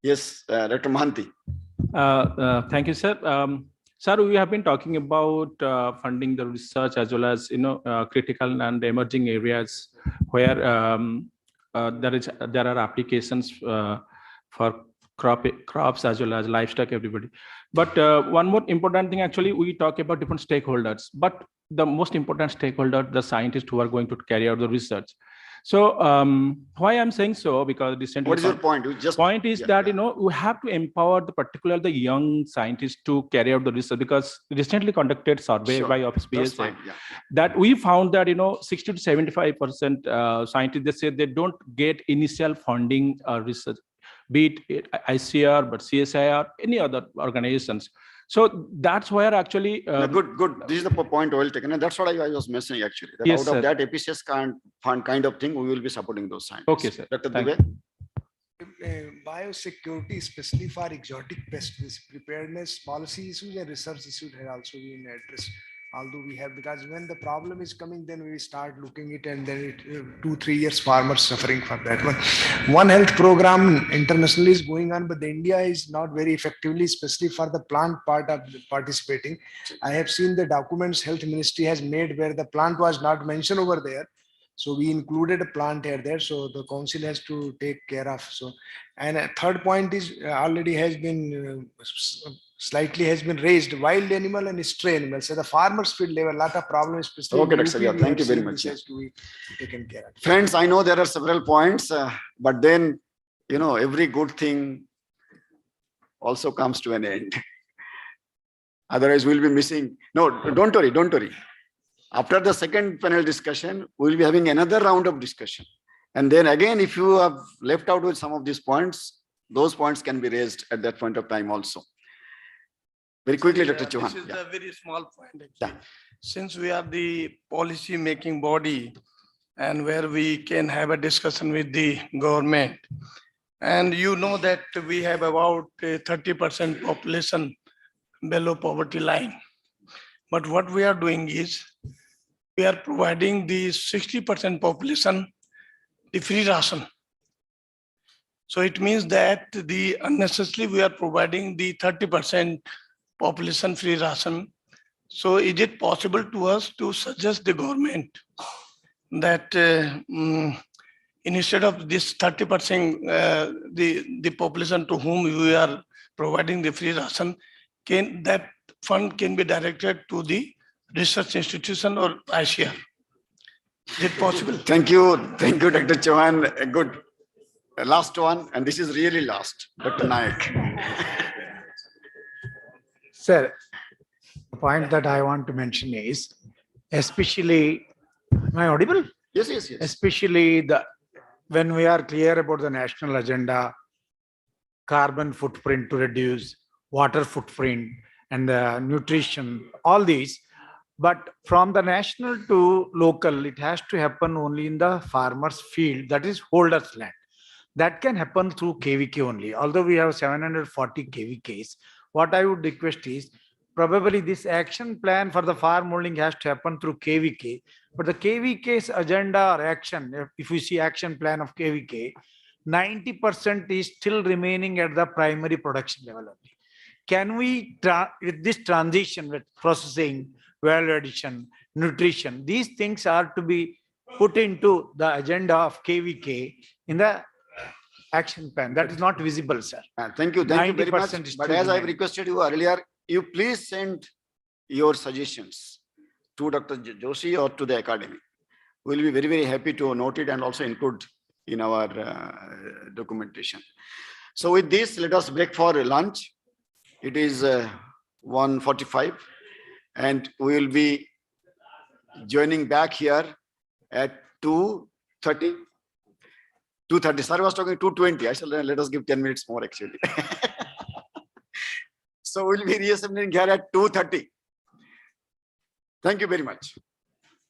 Yes, Dr. Mahanti. Thank you, sir. Sir, we have been talking about funding the research as well as critical and emerging areas where there are applications for crops as well as livestock, everybody. But one more important thing, actually, we talk about different stakeholders, but the most important stakeholder, the scientists who are going to carry out the research. So why I'm saying so, because recently— What is your point? Point is that, we have to empower particularly the young scientists to carry out the research, because recently conducted survey by Office BSA, that we found that, 60 to 75% scientists, they say they don't get initial funding research, be it ICR, but CSIR, any other organizations. So that's where actually— good. This is the point well taken. And that's what I was mentioning actually. That Yes, out of sir. that APCS fund kind of thing, we will be supporting those scientists. Okay, sir. Dr. Thank Dubey. Biosecurity, especially for exotic pest preparedness policy issues and research issues, have also been addressed. Although we have, because when the problem is coming, then we start looking it, and then 2-3 years farmers suffering for that one. One health program internationally is going on, but India is not very effectively, especially for the plant part of participating. I have seen the documents Health Ministry has made where the plant was not mentioned over there. So we included a plant here there. So the council has to take care of. So, and a third point is already has been slightly has been raised: wild animal and stray animals. So the farmers field level, a lot of problems, especially. Okay, in Dr. UP, Yeah, we thank have you very seen much. this has to be taken care of. Friends, I know there are several points, but then, every good thing also comes to an end. Otherwise, we'll be missing. No, don't worry. After the second panel discussion, we'll be having another round of discussion. And then again, if you have left out with some of these points, those points can be raised at that point of time also. Very quickly, Dr. Chauhan. This is a very small point, actually. Yeah. Since we are the policy making body and where we can have a discussion with the government, and you know that we have about 30% population below poverty line. But what we are doing is we are providing the 60% population the free ration. So it means that the unnecessarily we are providing the 30% population free ration. So is it possible to us to suggest the government that instead of this 30%, the population to whom we are providing the free ration, can that fund can be directed to the research institution or ICR? Is it possible? Thank you, Dr. Chauhan. A good last one, and this is really last, Dr. Nayak. Sir, the point that I want to mention is, especially, am I audible? Yes, yes, yes. Especially when we are clear about the national agenda, carbon footprint to reduce, water footprint, and the nutrition, all these. But from the national to local, it has to happen only in the farmer's field, that is holders land. That can happen through KVK only. Although we have 740 KVKs, what I would request is probably this action plan for the farm holding has to happen through KVK. But the KVK's agenda or action, if you see action plan of KVK, 90% is still remaining at the primary production level only. Can we, with this transition with processing, value addition, nutrition, these things are to be put into the agenda of KVK in the action plan. That is not visible, sir. Thank you very much. 90% is But still as I've remaining. requested you earlier, you please send your suggestions to Dr. Joshi or to the academy. We'll be very, very happy to note it and also include in our documentation. So with this, let us break for lunch. It is 1:45 and we will be joining back here at 2:30. 2:30. Sir was talking 2:20. I said, let us give 10 minutes more actually. So we'll be reassembling here at 2:30. Thank you very much.